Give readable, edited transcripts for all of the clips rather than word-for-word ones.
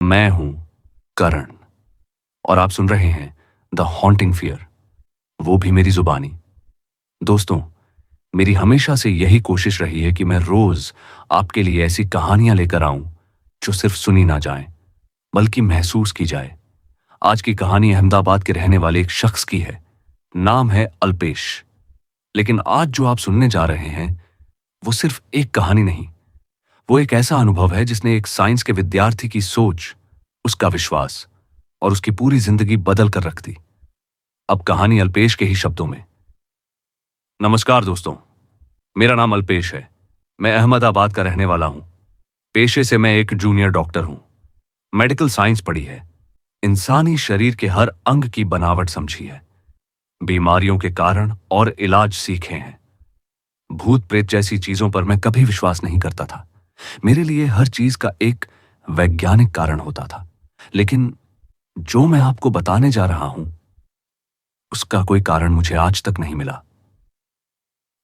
मैं हूं करण और आप सुन रहे हैं द हॉन्टिंग फियर, वो भी मेरी जुबानी। दोस्तों, मेरी हमेशा से यही कोशिश रही है कि मैं रोज आपके लिए ऐसी कहानियां लेकर आऊं जो सिर्फ सुनी ना जाएं, बल्कि महसूस की जाए। आज की कहानी अहमदाबाद के रहने वाले एक शख्स की है। नाम है अल्पेश। लेकिन आज जो आप सुनने जा रहे हैं वो सिर्फ एक कहानी नहीं, वो एक ऐसा अनुभव है जिसने एक साइंस के विद्यार्थी की सोच, उसका विश्वास और उसकी पूरी जिंदगी बदल कर रख दी। अब कहानी अल्पेश के ही शब्दों में। नमस्कार दोस्तों, मेरा नाम अल्पेश है। मैं अहमदाबाद का रहने वाला हूं। पेशे से मैं एक जूनियर डॉक्टर हूं। मेडिकल साइंस पढ़ी है, इंसानी शरीर के हर अंग की बनावट समझी है, बीमारियों के कारण और इलाज सीखे हैं। भूत प्रेत जैसी चीजों पर मैं कभी विश्वास नहीं करता था। मेरे लिए हर चीज का एक वैज्ञानिक कारण होता था। लेकिन जो मैं आपको बताने जा रहा हूं उसका कोई कारण मुझे आज तक नहीं मिला।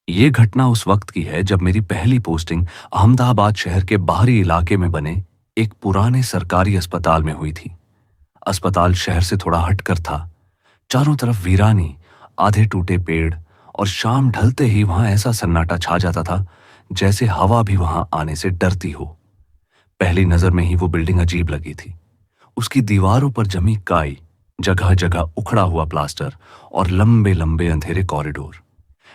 यह घटना उस वक्त की है जब मेरी पहली पोस्टिंग अहमदाबाद शहर के बाहरी इलाके में बने एक पुराने सरकारी अस्पताल में हुई थी। अस्पताल शहर से थोड़ा हटकर था। चारों तरफ वीरानी, आधे टूटे पेड़ और शाम ढलते ही वहां ऐसा सन्नाटा छा जाता था जैसे हवा भी वहां आने से डरती हो। पहली नजर में ही वो बिल्डिंग अजीब लगी थी। उसकी दीवारों पर जमी काई, जगह जगह उखड़ा हुआ प्लास्टर और लंबे लंबे अंधेरे कॉरिडोर।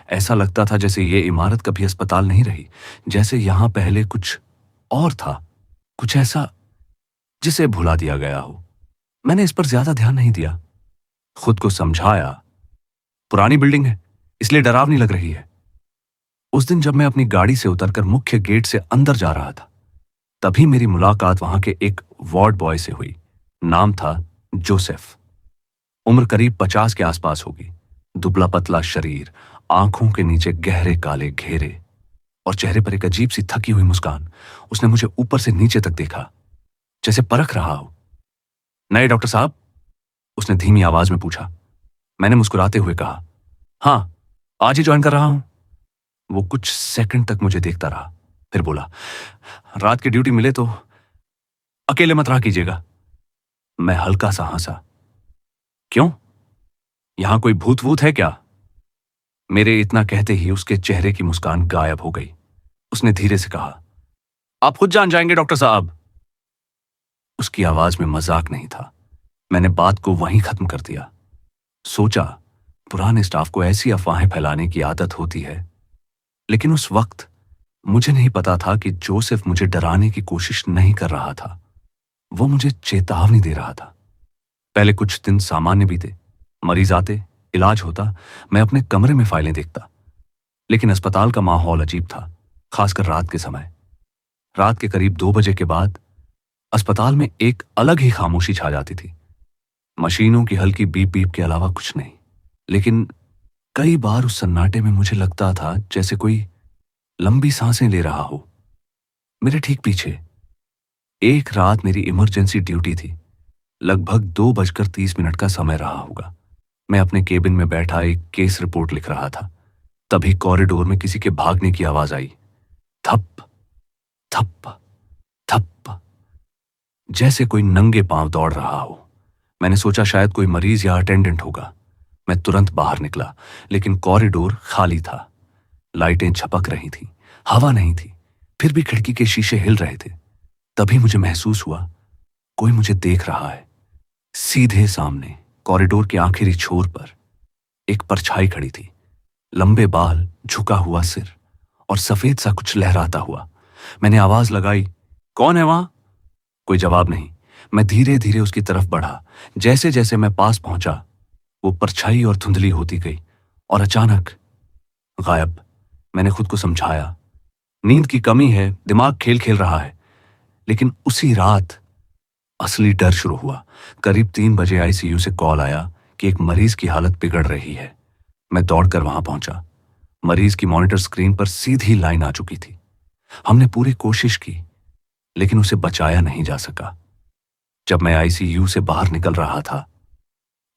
ऐसा लगता था जैसे ये इमारत कभी अस्पताल नहीं रही, जैसे यहां पहले कुछ और था, कुछ ऐसा जिसे भुला दिया गया हो। मैंने इस पर ज्यादा ध्यान नहीं दिया। खुद को समझाया, पुरानी बिल्डिंग है इसलिए डरावनी लग रही है। उस दिन जब मैं अपनी गाड़ी से उतरकर मुख्य गेट से अंदर जा रहा था, तभी मेरी मुलाकात वहां के एक वार्ड बॉय से हुई। नाम था जोसेफ। उम्र करीब 50 के आसपास होगी। दुबला पतला शरीर, आंखों के नीचे गहरे काले घेरे और चेहरे पर एक अजीब सी थकी हुई मुस्कान। उसने मुझे ऊपर से नीचे तक देखा, जैसे परख रहा हो। नए डॉक्टर साहब? उसने धीमी आवाज में पूछा। मैंने मुस्कुराते हुए कहा, हाँ, आज ही ज्वाइन कर रहा हूं। वो कुछ सेकंड तक मुझे देखता रहा, फिर बोला, रात की ड्यूटी मिले तो अकेले मत रहा कीजिएगा। मैं हल्का सा हंसा। क्यों, यहां कोई भूत वूत है क्या? मेरे इतना कहते ही उसके चेहरे की मुस्कान गायब हो गई। उसने धीरे से कहा, आप खुद जान जाएंगे डॉक्टर साहब। उसकी आवाज में मजाक नहीं था। मैंने बात को वहीं खत्म कर दिया। सोचा, पुराने स्टाफ को ऐसी अफवाहें फैलाने की आदत होती है। लेकिन उस वक्त मुझे नहीं पता था कि जोसेफ मुझे डराने की कोशिश नहीं कर रहा था, वो मुझे चेतावनी दे रहा था। पहले कुछ दिन सामान्य बीते। मरीज आते, इलाज होता, मैं अपने कमरे में फाइलें देखता। लेकिन अस्पताल का माहौल अजीब था, खासकर रात के समय। रात के करीब 2 बजे के बाद अस्पताल में एक अलग ही खामोशी छा जाती थी। मशीनों की हल्की बीप बीप के अलावा कुछ नहीं। लेकिन कई बार उस सन्नाटे में मुझे लगता था जैसे कोई लंबी सांसें ले रहा हो। मेरे ठीक पीछे एक रात मेरी इमरजेंसी ड्यूटी थी। लगभग 2:30 का समय रहा होगा। मैं अपने केबिन में बैठा एक केस रिपोर्ट लिख रहा था। तभी कॉरिडोर में किसी के भागने की आवाज आई। थप थप थप, जैसे कोई नंगे पांव दौड़ रहा हो। मैंने सोचा शायद कोई मरीज या अटेंडेंट होगा। मैं तुरंत बाहर निकला, लेकिन कॉरिडोर खाली था। लाइटें झपक रही थीं, हवा नहीं थी, फिर भी खिड़की के शीशे हिल रहे थे। तभी मुझे महसूस हुआ कोई मुझे देख रहा है। सीधे सामने कॉरिडोर के आखिरी छोर पर एक परछाई खड़ी थी। लंबे बाल, झुका हुआ सिर और सफेद सा कुछ लहराता हुआ। मैंने आवाज लगाई, कौन है वहां? कोई जवाब नहीं। मैं धीरे धीरे उसकी तरफ बढ़ा। जैसे जैसे मैं पास पहुंचा, वो परछाई और धुंधली होती गई और अचानक गायब। मैंने खुद को समझाया, नींद की कमी है, दिमाग खेल खेल रहा है। लेकिन उसी रात असली डर शुरू हुआ। करीब 3 बजे आईसीयू से कॉल आया कि एक मरीज की हालत बिगड़ रही है। मैं दौड़कर वहां पहुंचा। मरीज की मॉनिटर स्क्रीन पर सीधी लाइन आ चुकी थी। हमने पूरी कोशिश की, लेकिन उसे बचाया नहीं जा सका। जब मैं आईसीयू से बाहर निकल रहा था,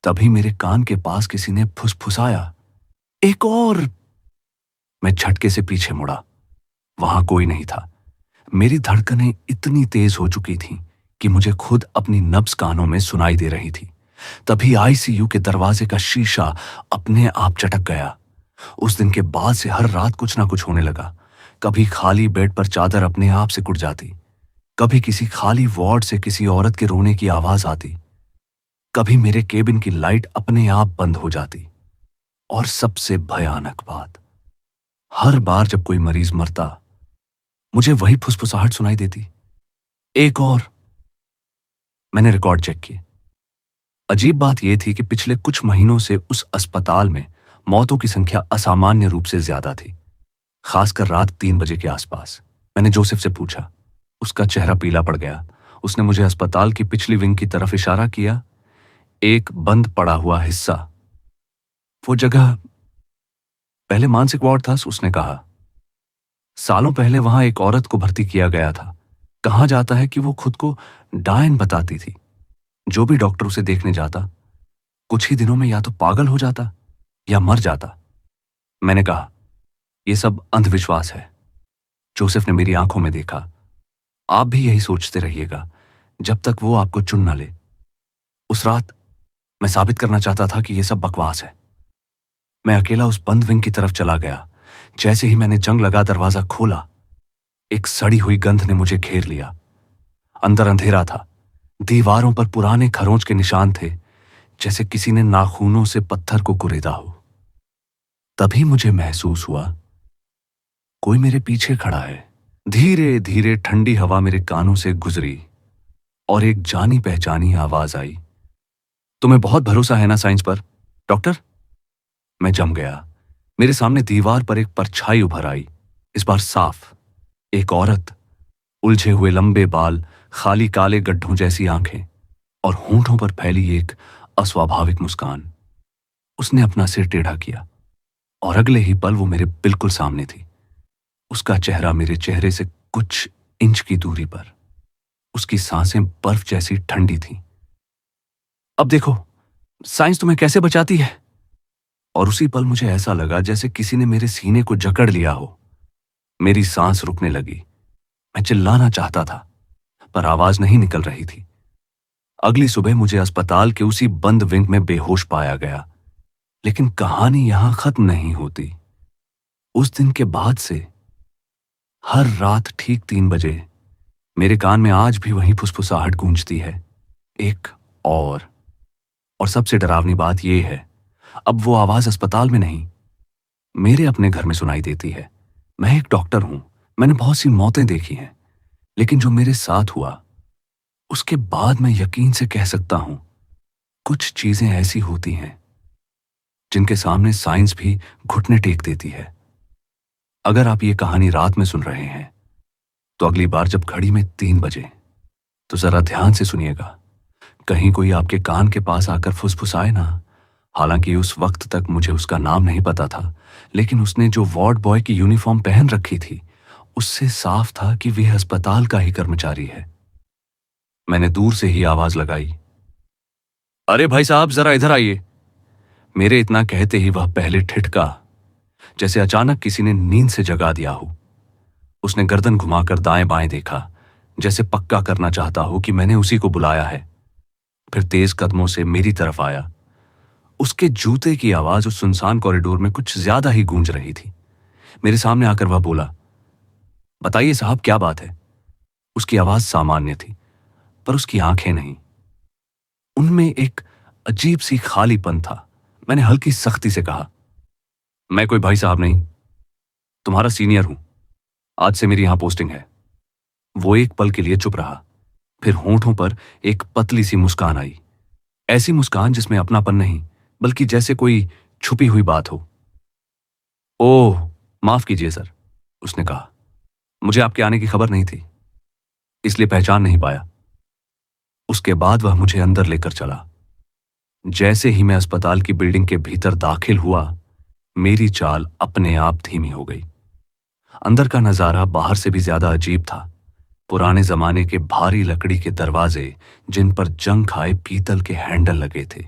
तभी मेरे कान के पास किसी ने फुसफुसाया, एक और। मैं झटके से पीछे मुड़ा। वहां कोई नहीं था। मेरी धड़कनें इतनी तेज हो चुकी थीं कि मुझे खुद अपनी नब्ज कानों में सुनाई दे रही थी। तभी आईसीयू के दरवाजे का शीशा अपने आप चटक गया। उस दिन के बाद से हर रात कुछ ना कुछ होने लगा। कभी खाली बेड पर चादर अपने आप से कुट जाती, कभी किसी खाली वार्ड से किसी औरत के रोने की आवाज आती, कभी मेरे केबिन की लाइट अपने आप बंद हो जाती। और सबसे भयानक बात, हर बार जब कोई मरीज मरता, मुझे वही फुसफुसाहट सुनाई देती, एक और। मैंने रिकॉर्ड चेक किए। अजीब बात यह थी कि पिछले कुछ महीनों से उस अस्पताल में मौतों की संख्या असामान्य रूप से ज्यादा थी, खासकर रात 3 बजे के आसपास। मैंने जोसेफ से पूछा। उसका चेहरा पीला पड़ गया। उसने मुझे अस्पताल की पिछली विंग की तरफ इशारा किया। एक बंद पड़ा हुआ हिस्सा, वो जगह पहले मानसिक वार्ड था, उसने कहा। सालों पहले वहां एक औरत को भर्ती किया गया था। कहा जाता है कि वो खुद को डायन बताती थी। जो भी डॉक्टर उसे देखने जाता, कुछ ही दिनों में या तो पागल हो जाता या मर जाता। मैंने कहा, यह सब अंधविश्वास है। जोसेफ ने मेरी आंखों में देखा। आप भी यही सोचते रहिएगा जब तक वो आपको चुन न ले। उस रात मैं साबित करना चाहता था कि यह सब बकवास है। मैं अकेला उस बंद विंग की तरफ चला गया। जैसे ही मैंने जंग लगा दरवाजा खोला, एक सड़ी हुई गंध ने मुझे घेर लिया। अंदर अंधेरा था। दीवारों पर पुराने खरोंच के निशान थे, जैसे किसी ने नाखूनों से पत्थर को कुरेदा हो। तभी मुझे महसूस हुआ कोई मेरे पीछे खड़ा है। धीरे धीरे ठंडी हवा मेरे कानों से गुजरी और एक जानी पहचानी आवाज आई। तुम्हें बहुत भरोसा है ना साइंस पर, डॉक्टर? मैं जम गया। मेरे सामने दीवार पर एक परछाई उभर आई, इस बार साफ। एक औरत, उलझे हुए लंबे बाल, खाली काले गड्ढों जैसी आंखें और होंठों पर फैली एक अस्वाभाविक मुस्कान। उसने अपना सिर टेढ़ा किया और अगले ही पल वो मेरे बिल्कुल सामने थी। उसका चेहरा मेरे चेहरे से कुछ इंच की दूरी पर। उसकी सांसें बर्फ जैसी ठंडी थीं। अब देखो, साइंस तुम्हें कैसे बचाती है। और उसी पल मुझे ऐसा लगा जैसे किसी ने मेरे सीने को जकड़ लिया हो। मेरी सांस रुकने लगी। मैं चिल्लाना चाहता था, पर आवाज नहीं निकल रही थी। अगली सुबह मुझे अस्पताल के उसी बंद विंग में बेहोश पाया गया। लेकिन कहानी यहां खत्म नहीं होती। उस दिन के बाद से हर रात ठीक 3 बजे मेरे कान में आज भी वही फुसफुसाहट गूंजती है, एक और सबसे डरावनी बात यह है, अब वो आवाज अस्पताल में नहीं, मेरे अपने घर में सुनाई देती है। मैं एक डॉक्टर हूं, मैंने बहुत सी मौतें देखी हैं, लेकिन जो मेरे साथ हुआ, उसके बाद मैं यकीन से कह सकता हूं, कुछ चीजें ऐसी होती हैं जिनके सामने साइंस भी घुटने टेक देती है। अगर आप ये कहानी रात में सुन रहे हैं, तो अगली बार जब घड़ी में 3 बजे, तो जरा ध्यान से सुनिएगा। कहीं कोई आपके कान के पास आकर फुसफुसाए ना। हालांकि उस वक्त तक मुझे उसका नाम नहीं पता था, लेकिन उसने जो वार्ड बॉय की यूनिफॉर्म पहन रखी थी, उससे साफ था कि वह अस्पताल का ही कर्मचारी है। मैंने दूर से ही आवाज लगाई, अरे भाई साहब, जरा इधर आइए। मेरे इतना कहते ही वह पहले ठिठका, जैसे अचानक किसी ने नींद से जगा दिया हो। उसने गर्दन घुमाकर दाएं बाएं देखा, जैसे पक्का करना चाहता हो कि मैंने उसी को बुलाया है। फिर तेज कदमों से मेरी तरफ आया। उसके जूते की आवाज उस सुनसान कॉरिडोर में कुछ ज्यादा ही गूंज रही थी। मेरे सामने आकर वह बोला, बताइए साहब, क्या बात है। उसकी आवाज सामान्य थी, पर उसकी आंखें नहीं। उनमें एक अजीब सी खालीपन था। मैंने हल्की सख्ती से कहा, मैं कोई भाई साहब नहीं, तुम्हारा सीनियर हूं। आज से मेरी यहां पोस्टिंग है। वो एक पल के लिए चुप रहा, फिर होंठों पर एक पतली सी मुस्कान आई। ऐसी मुस्कान जिसमें अपनापन नहीं, बल्कि जैसे कोई छुपी हुई बात हो। ओह, माफ कीजिए सर, उसने कहा। मुझे आपके आने की खबर नहीं थी, इसलिए पहचान नहीं पाया। उसके बाद वह मुझे अंदर लेकर चला। जैसे ही मैं अस्पताल की बिल्डिंग के भीतर दाखिल हुआ, मेरी चाल अपने आप धीमी हो गई। अंदर का नजारा बाहर से भी ज्यादा अजीब था। पुराने जमाने के भारी लकड़ी के दरवाजे, जिन पर जंग खाए पीतल के हैंडल लगे थे,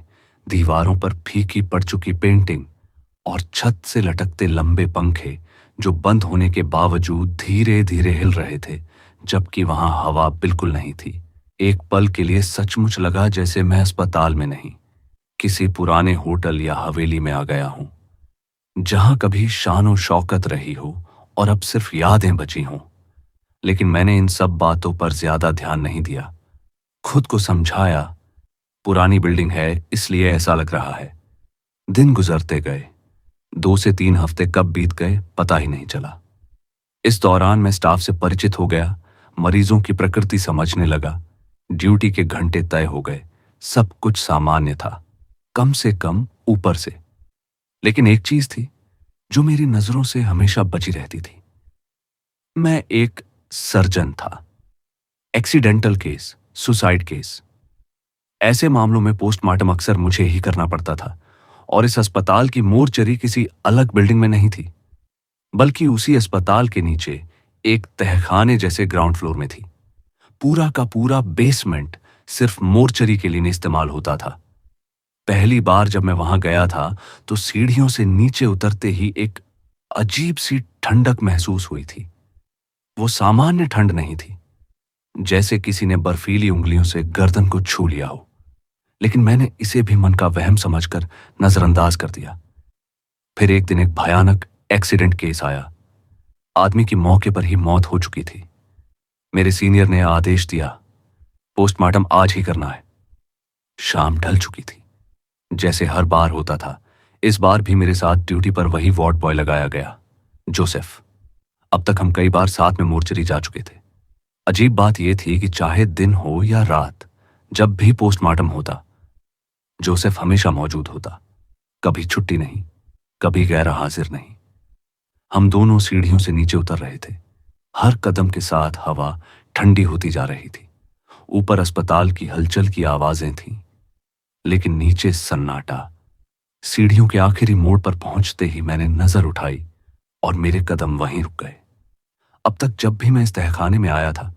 दीवारों पर फीकी पड़ चुकी पेंटिंग और छत से लटकते लंबे पंखे जो बंद होने के बावजूद धीरे धीरे हिल रहे थे, जबकि वहां हवा बिल्कुल नहीं थी। एक पल के लिए सचमुच लगा जैसे मैं अस्पताल में नहीं, किसी पुराने होटल या हवेली में आ गया हूं, जहां कभी शान शौकत रही हो और अब सिर्फ यादें बची हों। लेकिन मैंने इन सब बातों पर ज्यादा ध्यान नहीं दिया। खुद को समझाया, पुरानी बिल्डिंग है इसलिए ऐसा लग रहा है। दिन गुजरते गए, 2 से 3 हफ्ते कब बीत गए पता ही नहीं चला। इस दौरान मैं स्टाफ से परिचित हो गया, मरीजों की प्रकृति समझने लगा, ड्यूटी के घंटे तय हो गए, सब कुछ सामान्य था, कम से कम ऊपर से। लेकिन एक चीज थी जो मेरी नजरों से हमेशा बची रहती थी। मैं एक सर्जन था। एक्सीडेंटल केस, सुसाइड केस, ऐसे मामलों में पोस्टमार्टम अक्सर मुझे ही करना पड़ता था। और इस अस्पताल की मोर्चरी किसी अलग बिल्डिंग में नहीं थी, बल्कि उसी अस्पताल के नीचे एक तहखाने जैसे ग्राउंड फ्लोर में थी। पूरा का पूरा बेसमेंट सिर्फ मोर्चरी के लिए इस्तेमाल होता था। पहली बार जब मैं वहां गया था तो सीढ़ियों से नीचे उतरते ही एक अजीब सी ठंडक महसूस हुई थी। वो सामान्य ठंड नहीं थी, जैसे किसी ने बर्फीली उंगलियों से गर्दन को छू लिया हो। लेकिन मैंने इसे भी मन का वहम समझकर नजरअंदाज कर दिया। फिर एक दिन एक भयानक एक्सीडेंट केस आया। आदमी की मौके पर ही मौत हो चुकी थी। मेरे सीनियर ने आदेश दिया, पोस्टमार्टम आज ही करना है। शाम ढल चुकी थी। जैसे हर बार होता था, इस बार भी मेरे साथ ड्यूटी पर वही वार्ड बॉय लगाया गया, जोसेफ। अब तक हम कई बार साथ में मोर्चरी जा चुके थे। अजीब बात यह थी कि चाहे दिन हो या रात, जब भी पोस्टमार्टम होता, जोसेफ हमेशा मौजूद होता। कभी छुट्टी नहीं, कभी गैर हाजिर नहीं। हम दोनों सीढ़ियों से नीचे उतर रहे थे। हर कदम के साथ हवा ठंडी होती जा रही थी। ऊपर अस्पताल की हलचल की आवाजें थीं, लेकिन नीचे सन्नाटा। सीढ़ियों के आखिरी मोड़ पर पहुंचते ही मैंने नजर उठाई और मेरे कदम वहीं रुक गए। अब तक जब भी मैं इस तहखाने में आया था,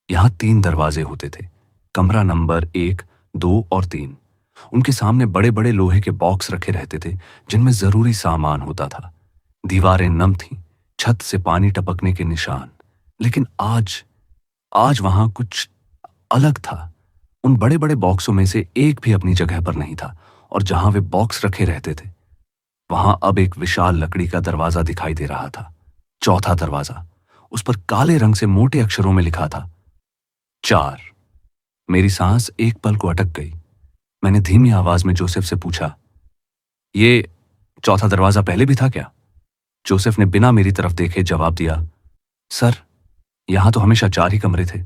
यहां 3 दरवाजे होते थे, कमरा नंबर 1, 2 और 3। उनके सामने बड़े बड़े लोहे के बॉक्स रखे रहते थे, जिनमें जरूरी सामान होता था। दीवारें नम थीं, छत से पानी टपकने के निशान। लेकिन आज वहां कुछ अलग था। उन बड़े बड़े बॉक्सों में से एक भी अपनी जगह पर नहीं था, और जहां वे बॉक्स रखे रहते थे, वहां अब एक विशाल लकड़ी का दरवाजा दिखाई दे रहा था। चौथा दरवाजा। उस पर काले रंग से मोटे अक्षरों में लिखा था 4। मेरी सांस एक पल को अटक गई। मैंने धीमी आवाज में जोसेफ से पूछा, ये चौथा दरवाजा पहले भी था क्या? जोसेफ ने बिना मेरी तरफ देखे जवाब दिया, सर, यहां तो हमेशा 4 ही कमरे थे।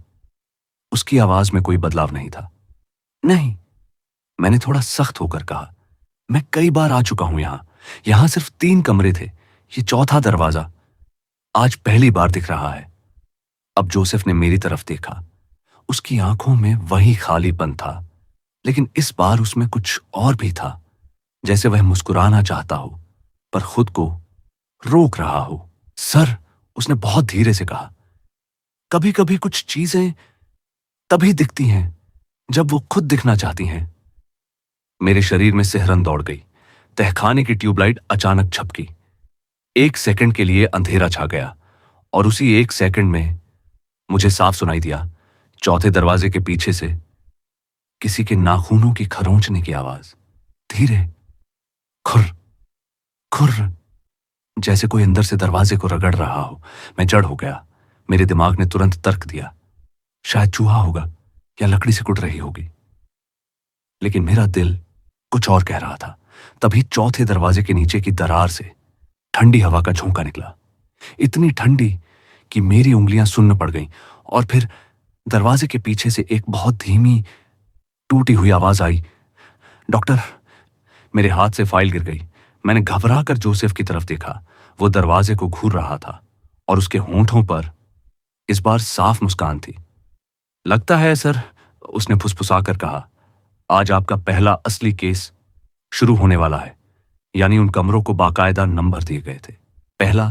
उसकी आवाज में कोई बदलाव नहीं था। नहीं, मैंने थोड़ा सख्त होकर कहा, मैं कई बार आ चुका हूं यहां सिर्फ 3 कमरे थे। ये चौथा दरवाजा आज पहली बार दिख रहा है। अब जोसेफ ने मेरी तरफ देखा। उसकी आंखों में वही खालीपन था, लेकिन इस बार उसमें कुछ और भी था, जैसे वह मुस्कुराना चाहता हो पर खुद को रोक रहा हो। सर, उसने बहुत धीरे से कहा, कभी कभी कुछ चीजें तभी दिखती हैं जब वो खुद दिखना चाहती हैं। मेरे शरीर में सिहरन दौड़ गई। तहखाने की ट्यूबलाइट अचानक झपकी। 1 सेकंड के लिए अंधेरा छा गया, और उसी 1 सेकंड में मुझे साफ सुनाई दिया, चौथे दरवाजे के पीछे से किसी के नाखूनों की खरोंचने की आवाज। धीरे, खुर खुर, जैसे कोई अंदर से दरवाजे को रगड़ रहा हो। मैं जड़ हो गया। मेरे दिमाग ने तुरंत तर्क दिया, शायद चूहा होगा या लकड़ी से कुट रही होगी। लेकिन मेरा दिल कुछ और कह रहा था। तभी चौथे दरवाजे के नीचे की दरार से ठंडी हवा का झोंका निकला, इतनी ठंडी कि मेरी उंगलियां सुन्न पड़ गईं। और फिर दरवाजे के पीछे से एक बहुत धीमी टूटी हुई आवाज आई, डॉक्टर। मेरे हाथ से फाइल गिर गई। मैंने घबरा कर जोसेफ की तरफ देखा। वो दरवाजे को घूर रहा था और उसके होंठों पर इस बार साफ मुस्कान थी। लगता है सर, उसने फुसफुसाकर कहा, आज आपका पहला असली केस शुरू होने वाला है। यानी उन कमरों को बाकायदा नंबर दिए गए थे। पहला,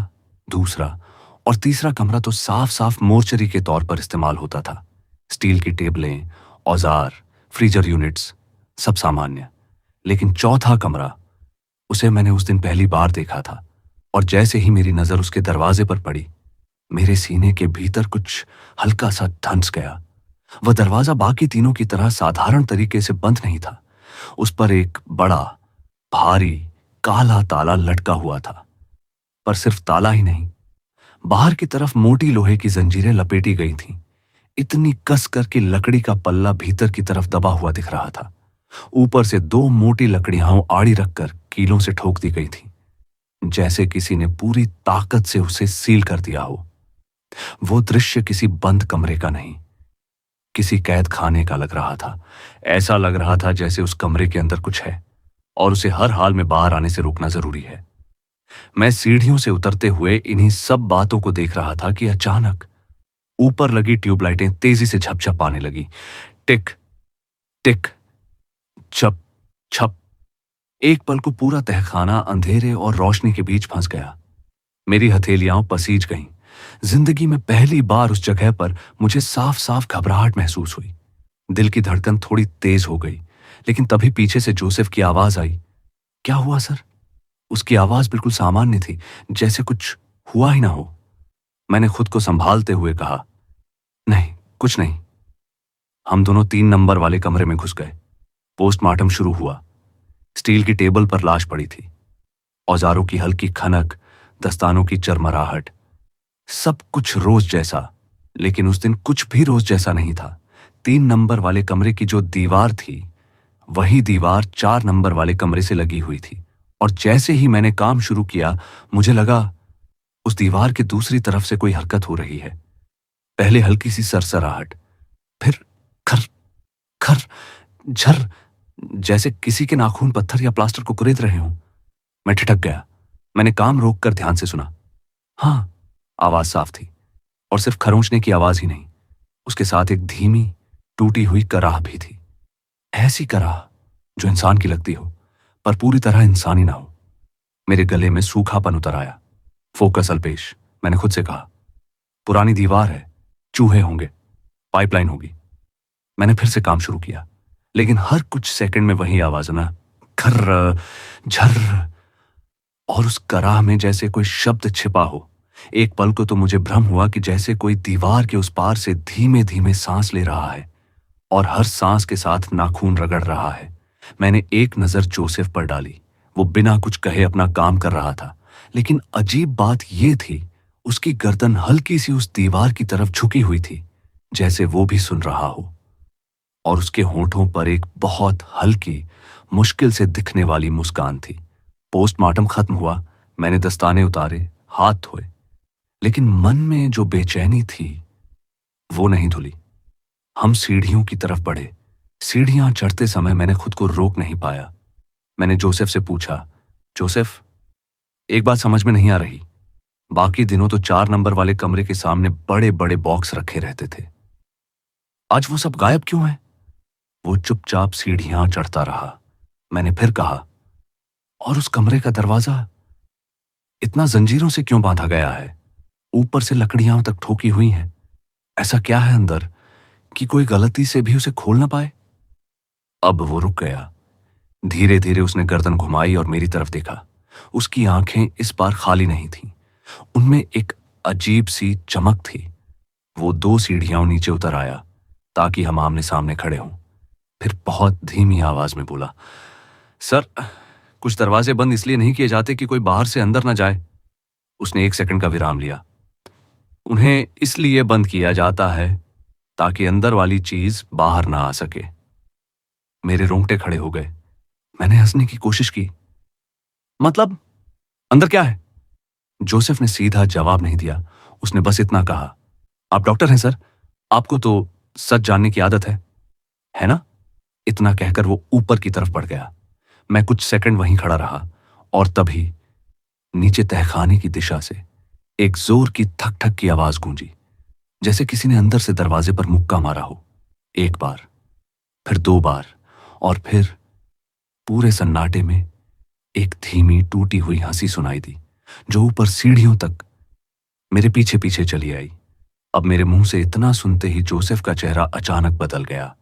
दूसरा और तीसरा कमरा तो साफ साफ मोर्चरी के तौर पर इस्तेमाल होता था। स्टील की टेबलें, औजार, फ्रीजर यूनिट्स, सब सामान्य। लेकिन चौथा कमरा, उसे मैंने उस दिन पहली बार देखा था, और जैसे ही मेरी नजर उसके दरवाजे पर पड़ी, मेरे सीने के भीतर कुछ हल्का सा धंस गया। वह दरवाजा बाकी तीनों की तरह साधारण तरीके से बंद नहीं था। उस पर एक बड़ा, भारी, काला ताला लटका हुआ था। पर सिर्फ ताला ही नहीं, बाहर की तरफ मोटी लोहे की जंजीरें लपेटी गई थीं। इतनी कस कर कि लकड़ी का पल्ला भीतर की तरफ दबा हुआ दिख रहा था। ऊपर से दो मोटी लकड़ियां आड़ी रखकर कीलों से ठोक दी गई थीं, जैसे किसी ने पूरी ताकत से उसे सील कर दिया हो। वो दृश्य किसी बंद कमरे का नहीं, किसी कैद खाने का लग रहा था। ऐसा लग रहा था जैसे उस कमरे के अंदर कुछ है और उसे हर हाल में बाहर आने से रोकना जरूरी है। मैं सीढ़ियों से उतरते हुए इन्हीं सब बातों को देख रहा था कि अचानक ऊपर लगी ट्यूबलाइटें तेजी से झपझपाने लगी। टिक टिक, छप छप। एक पल को पूरा तहखाना अंधेरे और रोशनी के बीच फंस गया। मेरी हथेलियां पसीज गईं। जिंदगी में पहली बार उस जगह पर मुझे साफ साफ घबराहट महसूस हुई। दिल की धड़कन थोड़ी तेज हो गई, लेकिन तभी पीछे से जोसेफ की आवाज आई। क्या हुआ सर? उसकी आवाज बिल्कुल सामान्य थी, जैसे कुछ हुआ ही ना हो। मैंने खुद को संभालते हुए कहा, नहीं, कुछ नहीं। हम दोनों 3 नंबर वाले कमरे में घुस गए। पोस्टमार्टम शुरू हुआ। स्टील की टेबल पर लाश पड़ी थी। औजारों की हल्की खनक, दस्तानों की चरमराहट, सब कुछ रोज जैसा। लेकिन उस दिन कुछ भी रोज जैसा नहीं था। 3 नंबर वाले कमरे की जो दीवार थी, वही दीवार 4 नंबर वाले कमरे से लगी हुई थी। और जैसे ही मैंने काम शुरू किया, मुझे लगा उस दीवार की दूसरी तरफ से कोई हरकत हो रही है। पहले हल्की सी सरसराहट, फिर खर खर झर, जैसे किसी के नाखून पत्थर या प्लास्टर को कुरेद रहे हों। मैं ठिठक गया। मैंने काम रोककर ध्यान से सुना। हाँ, आवाज साफ थी, और सिर्फ खरोंचने की आवाज ही नहीं, उसके साथ एक धीमी टूटी हुई कराह भी थी। ऐसी कराह जो इंसान की लगती हो, पर पूरी तरह इंसानी ना हो। मेरे गले में सूखापन उतर आया। फोकस अल्पेश, मैंने खुद से कहा। पुरानी दीवार है, चूहे होंगे, पाइपलाइन होगी। मैंने फिर से काम शुरू किया, लेकिन हर कुछ सेकंड में वही आवाज ना, खर्र झर्र, और उस कराह में जैसे कोई शब्द छिपा हो। एक पल को तो मुझे भ्रम हुआ कि जैसे कोई दीवार के उस पार से धीमे धीमे सांस ले रहा है और हर सांस के साथ नाखून रगड़ रहा है। मैंने एक नजर जोसेफ पर डाली। वो बिना कुछ कहे अपना काम कर रहा था, लेकिन अजीब बात यह थी, उसकी गर्दन हल्की सी उस दीवार की तरफ झुकी हुई थी, जैसे वो भी सुन रहा हो। और उसके होंठों पर एक बहुत हल्की, मुश्किल से दिखने वाली मुस्कान थी। पोस्टमार्टम खत्म हुआ। मैंने दस्ताने उतारे, हाथ धोए, लेकिन मन में जो बेचैनी थी वो नहीं धुली। हम सीढ़ियों की तरफ बढ़े। सीढ़ियां चढ़ते समय मैंने खुद को रोक नहीं पाया। मैंने जोसेफ से पूछा, जोसेफ, एक बात समझ में नहीं आ रही। बाकी दिनों तो 4 नंबर वाले कमरे के सामने बड़े बड़े बॉक्स रखे रहते थे, आज वो सब गायब क्यों है? वो चुपचाप सीढ़ियां चढ़ता रहा। मैंने फिर कहा, और उस कमरे का दरवाजा इतना जंजीरों से क्यों बांधा गया है? ऊपर से लकड़ियां तक ठोकी हुई हैं। ऐसा क्या है अंदर कि कोई गलती से भी उसे खोल ना पाए? अब वो रुक गया। धीरे धीरे उसने गर्दन घुमाई और मेरी तरफ देखा। उसकी आंखें इस बार खाली नहीं थीं। उनमें एक अजीब सी चमक थी। वो 2 सीढ़ियां नीचे उतर आया ताकि हम आमने सामने खड़े हों। फिर बहुत धीमी आवाज में बोला, सर, कुछ दरवाजे बंद इसलिए नहीं किए जाते कि कोई बाहर से अंदर ना जाए। उसने 1 सेकंड का विराम लिया। उन्हें इसलिए बंद किया जाता है ताकि अंदर वाली चीज बाहर ना आ सके। मेरे रोंगटे खड़े हो गए। मैंने हंसने की कोशिश की। मतलब, अंदर क्या है? जोसेफ ने सीधा जवाब नहीं दिया। उसने बस इतना कहा, आप डॉक्टर हैं सर, आपको तो सच जानने की आदत है ना? इतना कहकर वो ऊपर की तरफ बढ़ गया। मैं कुछ सेकंड वहीं खड़ा रहा, और तभी नीचे तहखाने की दिशा से एक जोर की थक थक की आवाज गूंजी, जैसे किसी ने अंदर से दरवाजे पर मुक्का मारा हो। 1 बार, फिर 2 बार, और फिर पूरे सन्नाटे में एक धीमी टूटी हुई हंसी सुनाई दी, जो ऊपर सीढ़ियों तक मेरे पीछे पीछे चली आई। अब मेरे मुंह से इतना सुनते ही जोसेफ का चेहरा अचानक बदल गया।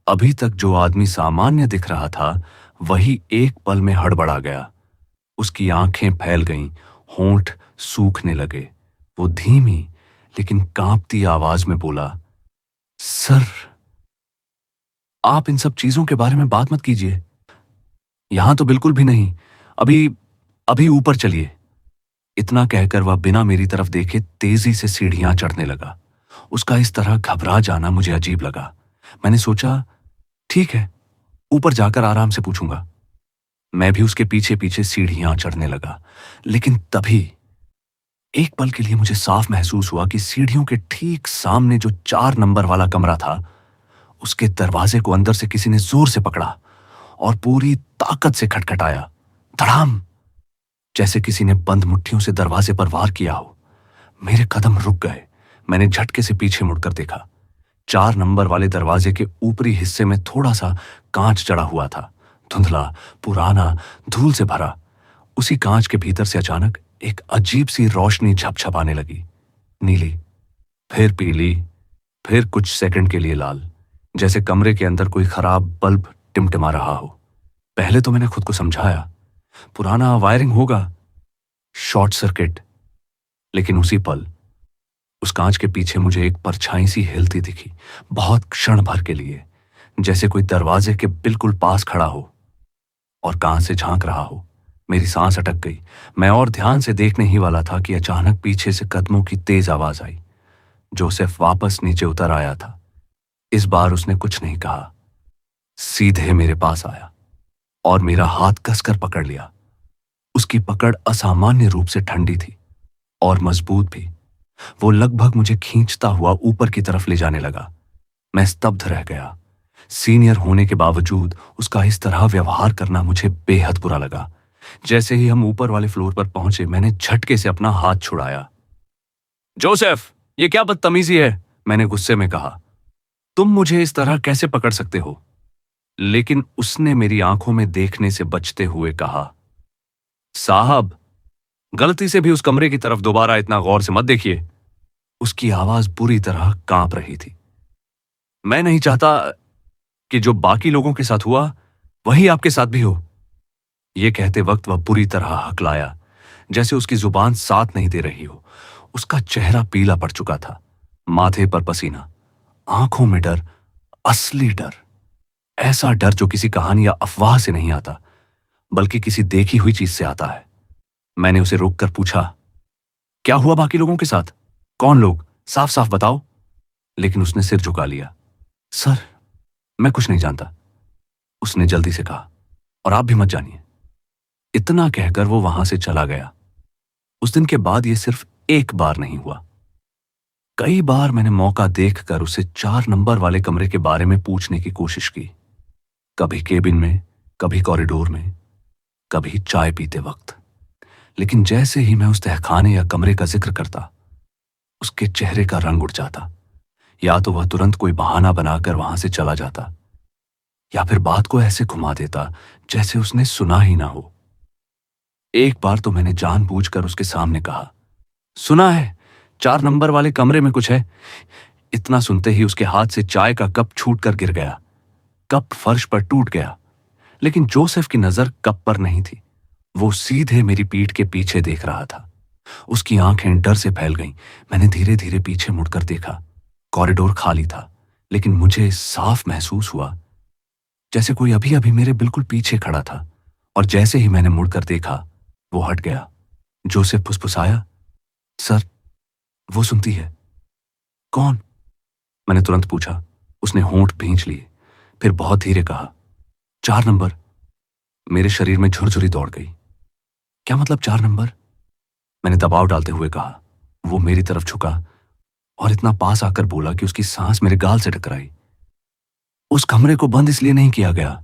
अभी तक जो आदमी सामान्य दिख रहा था, वही एक पल में हड़बड़ा गया। उसकी आंखें फैल गईं, होंठ सूखने लगे। वो धीमी लेकिन कांपती आवाज में बोला, सर, आप इन सब चीजों के बारे में बात मत कीजिए। यहां तो बिल्कुल भी नहीं। अभी अभी ऊपर चलिए। इतना कहकर वह बिना मेरी तरफ देखे तेजी से सीढ़ियां चढ़ने लगा। उसका इस तरह घबरा जाना मुझे अजीब लगा। मैंने सोचा, ठीक है, ऊपर जाकर आराम से पूछूंगा। मैं भी उसके पीछे पीछे सीढ़ियां चढ़ने लगा। लेकिन तभी एक पल के लिए मुझे साफ महसूस हुआ कि सीढ़ियों के ठीक सामने जो 4 नंबर वाला कमरा था, उसके दरवाजे को अंदर से किसी ने जोर से पकड़ा और पूरी ताकत से खटखटाया। धड़ाम, जैसे किसी ने बंद मुट्ठियों से दरवाजे पर वार किया हो। मेरे कदम रुक गए। मैंने झटके से पीछे मुड़कर देखा। 4 नंबर वाले दरवाजे के ऊपरी हिस्से में थोड़ा सा कांच चढ़ा हुआ था, धुंधला, पुराना, धूल से भरा। उसी कांच के भीतर से अचानक एक अजीब सी रोशनी झपझपाने लगी। नीली, फिर पीली, फिर कुछ सेकंड के लिए लाल, जैसे कमरे के अंदर कोई खराब बल्ब टिमटिमा रहा हो। पहले तो मैंने खुद को समझाया, पुराना वायरिंग होगा, शॉर्ट सर्किट। लेकिन उसी पल उस कांच के पीछे मुझे एक परछाई सी हिलती दिखी, बहुत क्षण भर के लिए, जैसे कोई दरवाजे के बिल्कुल पास खड़ा हो और कांच से झांक रहा हो। मेरी सांस अटक गई। मैं और ध्यान से देखने ही वाला था कि अचानक पीछे से कदमों की तेज आवाज आई। जोसेफ वापस नीचे उतर आया था। इस बार उसने कुछ नहीं कहा, सीधे मेरे पास आया और मेरा हाथ कसकर पकड़ लिया। उसकी पकड़ असामान्य रूप से ठंडी थी और मजबूत भी। वो लगभग मुझे खींचता हुआ ऊपर की तरफ ले जाने लगा। मैं स्तब्ध रह गया। सीनियर होने के बावजूद उसका इस तरह व्यवहार करना मुझे बेहद बुरा लगा। जैसे ही हम ऊपर वाले फ्लोर पर पहुंचे, मैंने झटके से अपना हाथ छुड़ाया। जोसेफ, ये क्या बदतमीजी है, मैंने गुस्से में कहा। तुम मुझे इस तरह कैसे पकड़ सकते हो? लेकिन उसने मेरी आंखों में देखने से बचते हुए कहा, साहब, गलती से भी उस कमरे की तरफ दोबारा इतना गौर से मत देखिए। उसकी आवाज बुरी तरह कांप रही थी। मैं नहीं चाहता कि जो बाकी लोगों के साथ हुआ वही आपके साथ भी हो। यह कहते वक्त वह बुरी तरह हकलाया, जैसे उसकी जुबान साथ नहीं दे रही हो। उसका चेहरा पीला पड़ चुका था, माथे पर पसीना, आंखों में डर, असली डर। ऐसा डर जो किसी कहानी या अफवाह से नहीं आता, बल्कि किसी देखी हुई चीज से आता है। मैंने उसे रोककर पूछा, क्या हुआ बाकी लोगों के साथ? कौन लोग? साफ साफ बताओ। लेकिन उसने सिर झुका लिया। सर, मैं कुछ नहीं जानता, उसने जल्दी से कहा, और आप भी मत जानिए। इतना कहकर वो वहां से चला गया। उस दिन के बाद ये सिर्फ एक बार नहीं हुआ, कई बार मैंने मौका देखकर उसे 4 नंबर वाले कमरे के बारे में पूछने की कोशिश की। कभी केबिन में, कभी कॉरिडोर में, कभी चाय पीते वक्त। लेकिन जैसे ही मैं उस तहखाने या कमरे का जिक्र करता, उसके चेहरे का रंग उड़ जाता। या तो वह तुरंत कोई बहाना बनाकर वहां से चला जाता, या फिर बात को ऐसे घुमा देता जैसे उसने सुना ही ना हो। एक बार तो मैंने जानबूझकर उसके सामने कहा, सुना है 4 नंबर वाले कमरे में कुछ है। इतना सुनते ही उसके हाथ से चाय का कप छूटकर गिर गया। कप फर्श पर टूट गया। लेकिन जोसेफ की नजर कप पर नहीं थी। वो सीधे मेरी पीठ के पीछे देख रहा था। उसकी आंखें डर से फैल गईं। मैंने धीरे धीरे पीछे मुड़कर देखा। कॉरिडोर खाली था, लेकिन मुझे साफ महसूस हुआ जैसे कोई अभी अभी मेरे बिल्कुल पीछे खड़ा था। और जैसे ही मैंने मुड़कर देखा, वो हट गया। जोसेफ फुसफुसाया, सर, वो सुनती है। कौन? मैंने तुरंत पूछा। उसने होंठ भींच लिए, फिर बहुत धीरे कहा, 4 नंबर। मेरे शरीर में झुरझुरी दौड़ गई। क्या मतलब 4 नंबर? मैंने दबाव डालते हुए कहा। वो मेरी तरफ झुका और इतना पास आकर बोला कि उसकी सांस मेरे गाल से टकराई। उस कमरे को बंद इसलिए नहीं किया गया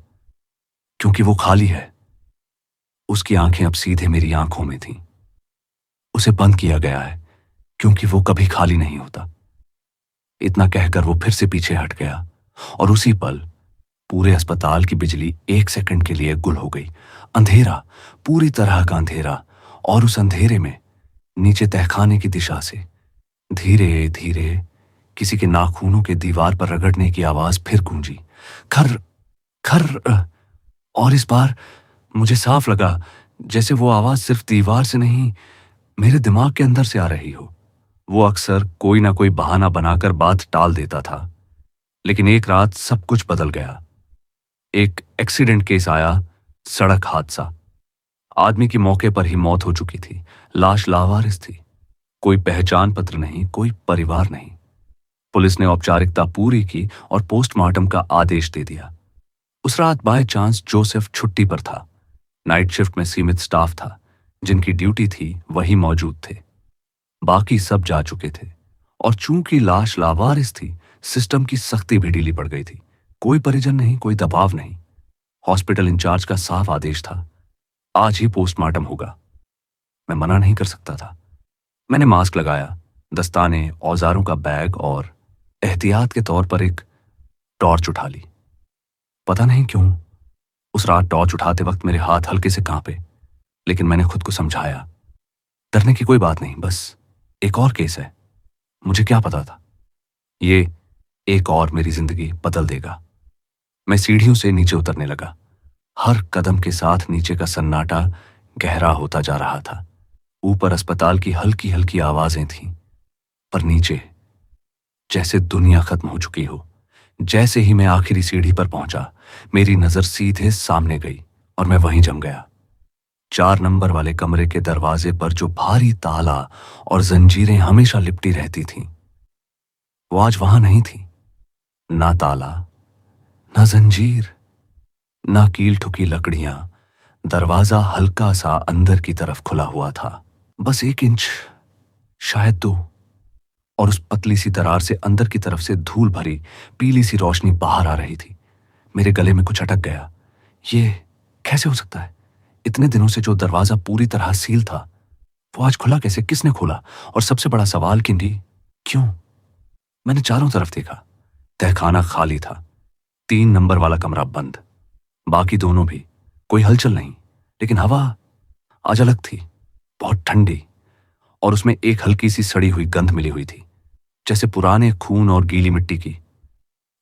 क्योंकि वो खाली है। उसकी आंखें अब सीधे मेरी आंखों में थीं। उसे बंद किया गया है क्योंकि वो कभी खाली नहीं होता। इतना कहकर वो फिर से पीछे हट गया और उसी पल पूरे अस्पताल की बिजली 1 सेकंड के लिए गुल हो गई। अंधेरा, पूरी तरह का अंधेरा। और उस अंधेरे में नीचे तहखाने की दिशा से धीरे धीरे किसी के नाखूनों के दीवार पर रगड़ने की आवाज फिर गूंजी, खर खर। और इस बार मुझे साफ लगा जैसे वो आवाज सिर्फ दीवार से नहीं, मेरे दिमाग के अंदर से आ रही हो। वो अक्सर कोई ना कोई बहाना बनाकर बात टाल देता था, लेकिन एक रात सब कुछ बदल गया। एक एक्सीडेंट केस आया, सड़क हादसा। आदमी की मौके पर ही मौत हो चुकी थी। लाश लावारिस थी। कोई पहचान पत्र नहीं, कोई परिवार नहीं। पुलिस ने औपचारिकता पूरी की और पोस्टमार्टम का आदेश दे दिया। उस रात बाय चांस जोसेफ छुट्टी पर था। नाइट शिफ्ट में सीमित स्टाफ था। जिनकी ड्यूटी थी वही मौजूद थे। बाकी सब जा चुके थे। और चूंकि लाश लावारिस थी, सिस्टम की सख्ती भी ढीली पड़ गई थी। कोई परिजन नहीं, कोई दबाव नहीं। हॉस्पिटल इंचार्ज का साफ आदेश था, आज ही पोस्टमार्टम होगा। मैं मना नहीं कर सकता था। मैंने मास्क लगाया, दस्ताने, औजारों का बैग और एहतियात के तौर पर एक टॉर्च उठा ली। पता नहीं क्यों उस रात टॉर्च उठाते वक्त मेरे हाथ हल्के से कांपे, लेकिन मैंने खुद को समझाया, डरने की कोई बात नहीं, बस एक और केस है। मुझे क्या पता था ये एक और मेरी जिंदगी बदल देगा। मैं सीढ़ियों से नीचे उतरने लगा। हर कदम के साथ नीचे का सन्नाटा गहरा होता जा रहा था। ऊपर अस्पताल की हल्की हल्की आवाजें थीं, पर नीचे जैसे दुनिया खत्म हो चुकी हो। जैसे ही मैं आखिरी सीढ़ी पर पहुंचा, मेरी नजर सीधे सामने गई और मैं वहीं जम गया। 4 नंबर वाले कमरे के दरवाजे पर जो भारी ताला और जंजीरें हमेशा लिपटी रहती थीं, वो आज वहां नहीं थी। ना ताला, ना जंजीर, ना कील ठुकी लकड़ियां। दरवाजा हल्का सा अंदर की तरफ खुला हुआ था, बस 1 इंच, शायद 2। और उस पतली सी दरार से अंदर की तरफ से धूल भरी पीली सी रोशनी बाहर आ रही थी। मेरे गले में कुछ अटक गया। ये कैसे हो सकता है? इतने दिनों से जो दरवाजा पूरी तरह सील था, वो आज खुला कैसे? किसने खोला? और सबसे बड़ा सवाल, किंडी क्यों? मैंने चारों तरफ देखा। तहखाना खाली था। 3 नंबर वाला कमरा बंद, बाकी दोनों भी। कोई हलचल नहीं, लेकिन हवा आज अलग थी, बहुत ठंडी। और उसमें एक हल्की सी सड़ी हुई गंध मिली हुई थी, जैसे पुराने खून और गीली मिट्टी की।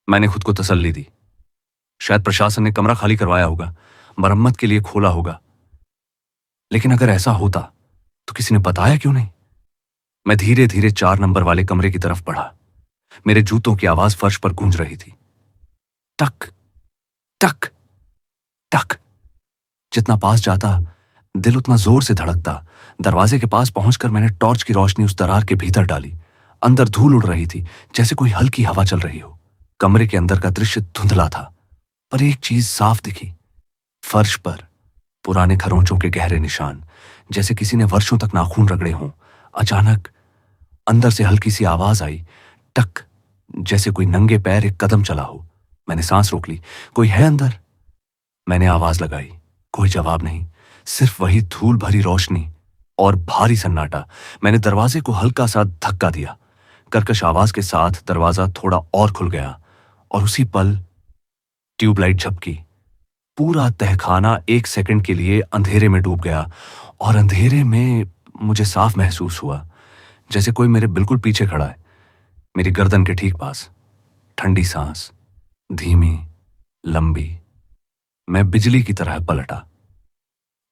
मैंने खुद को तसल्ली दी, शायद प्रशासन ने कमरा खाली करवाया होगा, मरम्मत के लिए खोला होगा। लेकिन अगर ऐसा होता तो किसी ने बताया क्यों नहीं? मैं धीरे धीरे 4 नंबर वाले कमरे की तरफ बढ़ा। मेरे जूतों की आवाज फर्श पर गूंज रही थी। टक टक टक। जितना पास जाता, दिल उतना जोर से धड़कता। दरवाजे के पास पहुंचकर मैंने टॉर्च की रोशनी उस दरार के भीतर डाली। अंदर धूल उड़ रही थी, जैसे कोई हल्की हवा चल रही हो। कमरे के अंदर का दृश्य धुंधला था, पर एक चीज साफ दिखी। फर्श पर पुराने खरोंचों के गहरे निशान, जैसे किसी ने वर्षों तक नाखून रगड़े हों। अचानक अंदर से हल्की सी आवाज आई, टक, जैसे कोई नंगे पैर एक कदम चला हो। मैंने सांस रोक ली। कोई है अंदर? मैंने आवाज लगाई, कोई जवाब नहीं, सिर्फ वही धूल भरी रोशनी और भारी सन्नाटा। मैंने दरवाजे को हल्का सा धक्का दिया। कर्कश आवाज के साथ दरवाजा थोड़ा और खुल गया और उसी पल ट्यूबलाइट झपकी। पूरा तहखाना 1 सेकंड के लिए अंधेरे में डूब गया और अंधेरे में मुझे साफ महसूस हुआ जैसे कोई मेरे बिल्कुल पीछे खड़ा है, मेरी गर्दन के ठीक पास। ठंडी सांस, धीमी, लंबी। मैं बिजली की तरह पलटा।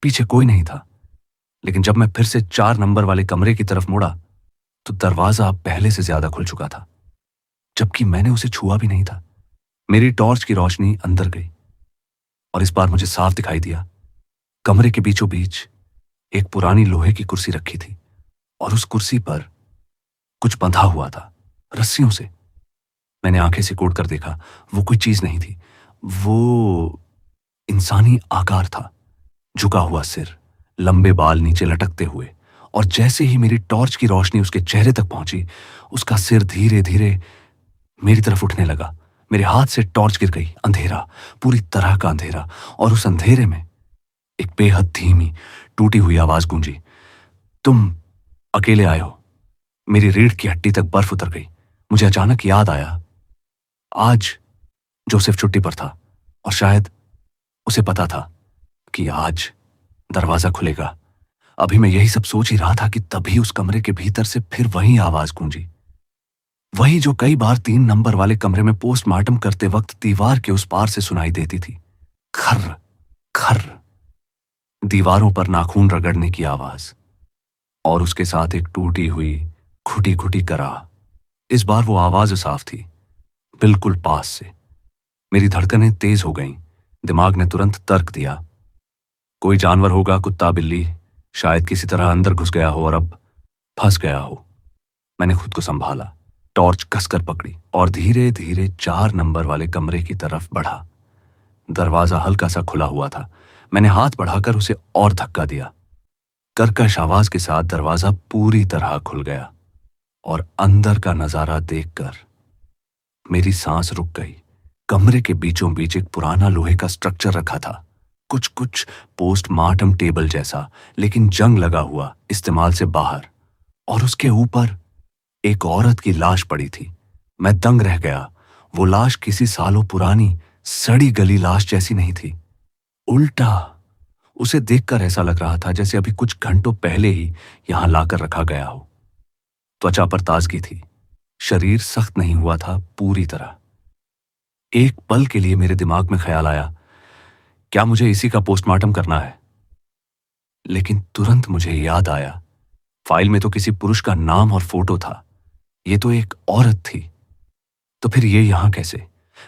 पीछे कोई नहीं था, लेकिन जब मैं फिर से 4 नंबर वाले कमरे की तरफ मुड़ा तो दरवाजा पहले से ज्यादा खुल चुका था, जबकि मैंने उसे छुआ भी नहीं था। मेरी टॉर्च की रोशनी अंदर गई और इस बार मुझे साफ दिखाई दिया। कमरे के बीचों बीच एक पुरानी लोहे की कुर्सी रखी थी और उस कुर्सी पर कुछ बंधा हुआ था, रस्सियों से। मैंने आंखें सिकोड़ कर देखा, वो कोई चीज नहीं थी, वो इंसानी आकार था। झुका हुआ सिर, लंबे बाल नीचे लटकते हुए, और जैसे ही मेरी टॉर्च की रोशनी उसके चेहरे तक पहुंची, उसका सिर धीरे धीरे मेरी तरफ उठने लगा। मेरे हाथ से टॉर्च गिर गई। अंधेरा, पूरी तरह का अंधेरा, और उस अंधेरे में एक बेहद धीमी टूटी हुई आवाज गूंजी, तुम अकेले आए हो। मेरी रीढ़ की हड्डी तक बर्फ उतर गई। मुझे अचानक याद आया, आज जोसेफ छुट्टी पर था और शायद उसे पता था कि आज दरवाजा खुलेगा। अभी मैं यही सब सोच ही रहा था कि तभी उस कमरे के भीतर से फिर वही आवाज गूंजी, वही जो कई बार 3 नंबर वाले कमरे में पोस्टमार्टम करते वक्त दीवार के उस पार से सुनाई देती थी। खर्र खर्र, दीवारों पर नाखून रगड़ने की आवाज, और उसके साथ एक टूटी हुई घुटी घुटी कराह। इस बार वो आवाज साफ थी, बिल्कुल पास से। मेरी धड़कनें तेज हो गईं। दिमाग ने तुरंत तर्क दिया, कोई जानवर होगा, कुत्ता बिल्ली, शायद किसी तरह अंदर घुस गया हो और अब फंस गया हो। मैंने खुद को संभाला, टॉर्च कसकर पकड़ी और धीरे धीरे 4 नंबर वाले कमरे की तरफ बढ़ा। दरवाजा हल्का सा खुला हुआ था। मैंने हाथ बढ़ाकर उसे और धक्का दिया। कर्कश आवाज के साथ दरवाजा पूरी तरह खुल गया और अंदर का नजारा देखकर मेरी सांस रुक गई। कमरे के बीचों बीच एक पुराना लोहे का स्ट्रक्चर रखा था, कुछ कुछ पोस्टमार्टम टेबल जैसा, लेकिन जंग लगा हुआ, इस्तेमाल से बाहर। और उसके ऊपर एक औरत की लाश पड़ी थी। मैं दंग रह गया। वो लाश किसी सालों पुरानी सड़ी गली लाश जैसी नहीं थी। उल्टा, उसे देखकर ऐसा लग रहा था जैसे अभी कुछ घंटों पहले ही यहां लाकर रखा गया हो। त्वचा पर ताजगी थी, शरीर सख्त नहीं हुआ था पूरी तरह। एक पल के लिए मेरे दिमाग में ख्याल आया, क्या मुझे इसी का पोस्टमार्टम करना है? लेकिन तुरंत मुझे याद आया, फाइल में तो किसी पुरुष का नाम और फोटो था। ये तो एक औरत थी। तो फिर ये यहां कैसे?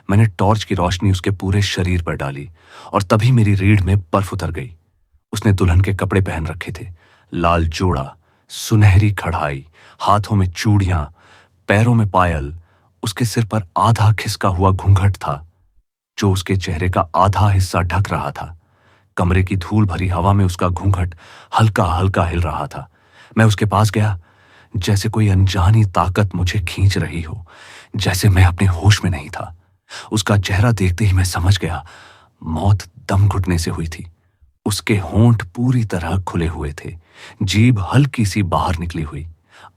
मैंने टॉर्च की रोशनी उसके पूरे शरीर पर डाली और तभी मेरी रीढ़ में बर्फ उतर गई। उसने दुल्हन के कपड़े पहन रखे थे, लाल जोड़ा, सुनहरी कढ़ाई, हाथों में चूड़ियां, पैरों में पायल। उसके सिर पर आधा खिसका हुआ घूंघट था जो उसके चेहरे का आधा हिस्सा ढक रहा था। कमरे की धूल भरी हवा में उसका घूंघट हल्का हल्का हिल रहा था। मैं उसके पास गया, जैसे कोई अनजानी ताकत मुझे खींच रही हो, जैसे मैं अपने होश में नहीं था। उसका चेहरा देखते ही मैं समझ गया, मौत दम घुटने से हुई थी। उसके होंठ पूरी तरह खुले हुए थे, जीभ हल्की सी बाहर निकली हुई,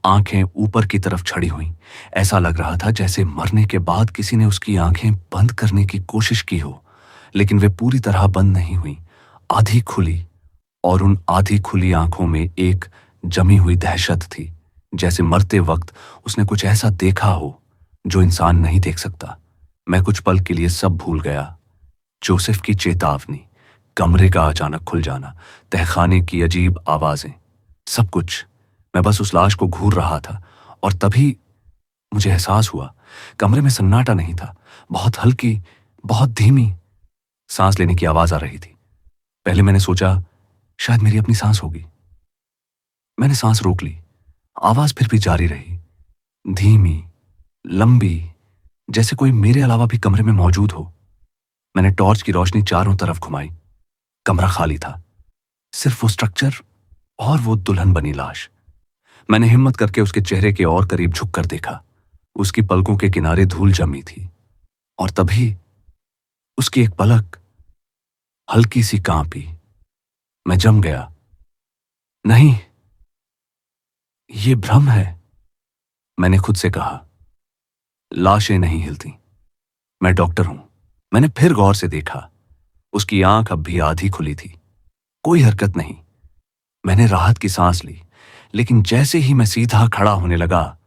आंखें ऊपर की तरफ छड़ी हुई। ऐसा लग रहा था जैसे मरने के बाद किसी ने उसकी आंखें बंद करने की कोशिश की हो, लेकिन वे पूरी तरह बंद नहीं हुई, आधी खुली। और उन आधी खुली आंखों में एक जमी हुई दहशत थी, जैसे मरते वक्त उसने कुछ ऐसा देखा हो जो इंसान नहीं देख सकता। मैं कुछ पल के लिए सब भूल गया। जोसेफ की चेतावनी, कमरे का अचानक खुल जाना, तहखाने की अजीब आवाजें, सब कुछ। मैं बस उस लाश को घूर रहा था और तभी मुझे एहसास हुआ, कमरे में सन्नाटा नहीं था। बहुत हल्की, बहुत धीमी सांस लेने की आवाज आ रही थी। पहले मैंने सोचा शायद मेरी अपनी सांस होगी। मैंने सांस रोक ली। आवाज फिर भी जारी रही, धीमी, लंबी, जैसे कोई मेरे अलावा भी कमरे में मौजूद हो। मैंने टॉर्च की रोशनी चारों तरफ घुमाई। कमरा खाली था, सिर्फ वो स्ट्रक्चर और वो दुल्हन बनी लाश। मैंने हिम्मत करके उसके चेहरे के और करीब झुककर देखा। उसकी पलकों के किनारे धूल जमी थी और तभी उसकी एक पलक हल्की सी कांपी। मैं जम गया। नहीं, ये भ्रम है, मैंने खुद से कहा। लाशें नहीं हिलती। मैं डॉक्टर हूं। मैंने फिर गौर से देखा। उसकी आंख अब भी आधी खुली थी, कोई हरकत नहीं। मैंने राहत की सांस ली, लेकिन जैसे ही मैं सीधा खड़ा होने लगा,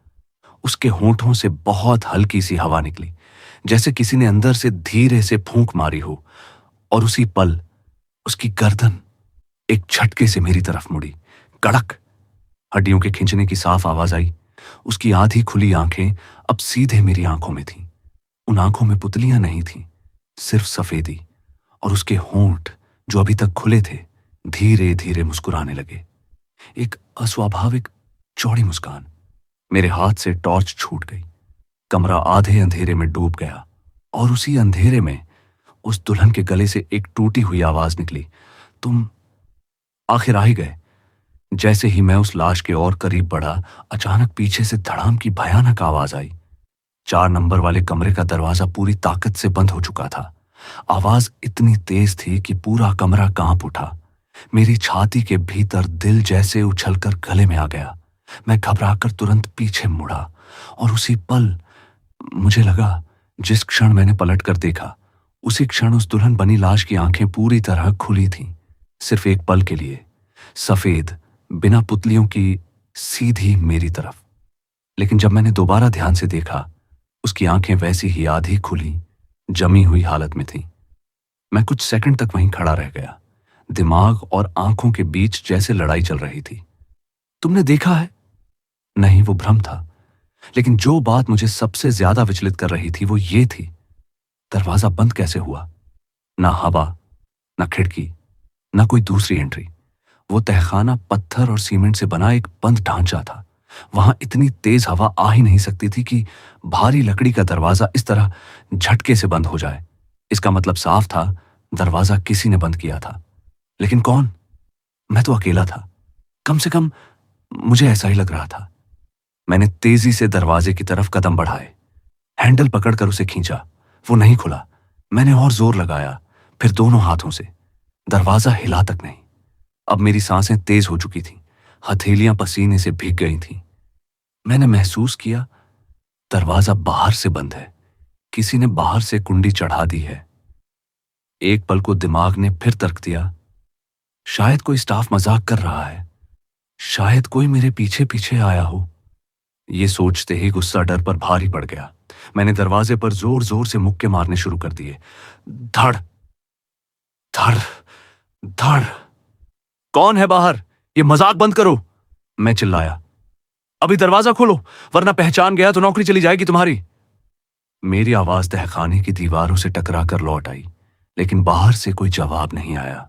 उसके होंठों से बहुत हल्की सी हवा निकली, जैसे किसी ने अंदर से धीरे से फूंक मारी हो। और उसी पल उसकी गर्दन एक झटके से मेरी तरफ मुड़ी। कड़क, हड्डियों के खींचने की साफ आवाज आई। उसकी आधी खुली आंखें अब सीधे मेरी आंखों में थीं। उन आंखों में पुतलियां नहीं थीं, सिर्फ सफेदी। और उसके होंठ जो अभी तक खुले थे, धीरे धीरे मुस्कुराने लगे, एक अस्वाभाविक चौड़ी मुस्कान। मेरे हाथ से टॉर्च छूट गई। कमरा आधे अंधेरे में डूब गया और उसी अंधेरे में उस दुल्हन के गले से एक टूटी हुई आवाज निकली, तुम आखिर आ ही गए। जैसे ही मैं उस लाश के और करीब बढ़ा, अचानक पीछे से धड़ाम की भयानक आवाज आई। 4 नंबर वाले कमरे का दरवाजा पूरी ताकत से बंद हो चुका था। आवाज इतनी तेज थी कि पूरा कमरा कांप उठा। मेरी छाती के भीतर दिल जैसे उछलकर गले में आ गया। मैं घबराकर तुरंत पीछे मुड़ा और उसी पल मुझे लगा, जिस क्षण मैंने पलटकर देखा, उसी क्षण उस दुल्हन बनी लाश की आंखें पूरी तरह खुली थीं। सिर्फ एक पल के लिए, सफेद, बिना पुतलियों की, सीधी मेरी तरफ। लेकिन जब मैंने दोबारा ध्यान से देखा, उसकी आंखें वैसी ही आधी खुली, जमी हुई हालत में थीं। मैं कुछ सेकंड तक वहीं खड़ा रह गया। दिमाग और आंखों के बीच जैसे लड़ाई चल रही थी। तुमने देखा है? नहीं, वो भ्रम था। लेकिन जो बात मुझे सबसे ज्यादा विचलित कर रही थी वो ये थी, दरवाजा बंद कैसे हुआ? ना हवा, ना खिड़की, ना कोई दूसरी एंट्री। वो तहखाना पत्थर और सीमेंट से बना एक बंद ढांचा था। वहां इतनी तेज हवा आ ही नहीं सकती थी कि भारी लकड़ी का दरवाजा इस तरह झटके से बंद हो जाए। इसका मतलब साफ था, दरवाजा किसी ने बंद किया था। लेकिन कौन? मैं तो अकेला था। कम से कम मुझे ऐसा ही लग रहा था। मैंने तेजी से दरवाजे की तरफ कदम बढ़ाए, हैंडल पकड़कर उसे खींचा। वो नहीं खुला। मैंने और जोर लगाया, फिर दोनों हाथों से। दरवाजा हिला तक नहीं। अब मेरी सांसें तेज हो चुकी थीं, हथेलियां पसीने से भीग गई थीं। मैंने महसूस किया, दरवाजा बाहर से बंद है। किसी ने बाहर से कुंडी चढ़ा दी है। एक पल को दिमाग ने फिर तर्क दिया, शायद कोई स्टाफ मजाक कर रहा है, शायद कोई मेरे पीछे पीछे आया हो। ये सोचते ही गुस्सा डर पर भारी पड़ गया। मैंने दरवाजे पर जोर जोर से मुक्के मारने शुरू कर दिए। धड़ धड़ धड़। कौन है बाहर? ये मजाक बंद करो, मैं चिल्लाया। अभी दरवाजा खोलो, वरना पहचान गया तो नौकरी चली जाएगी तुम्हारी। मेरी आवाज तहखाने की दीवारों से टकरा कर लौट आई, लेकिन बाहर से कोई जवाब नहीं आया।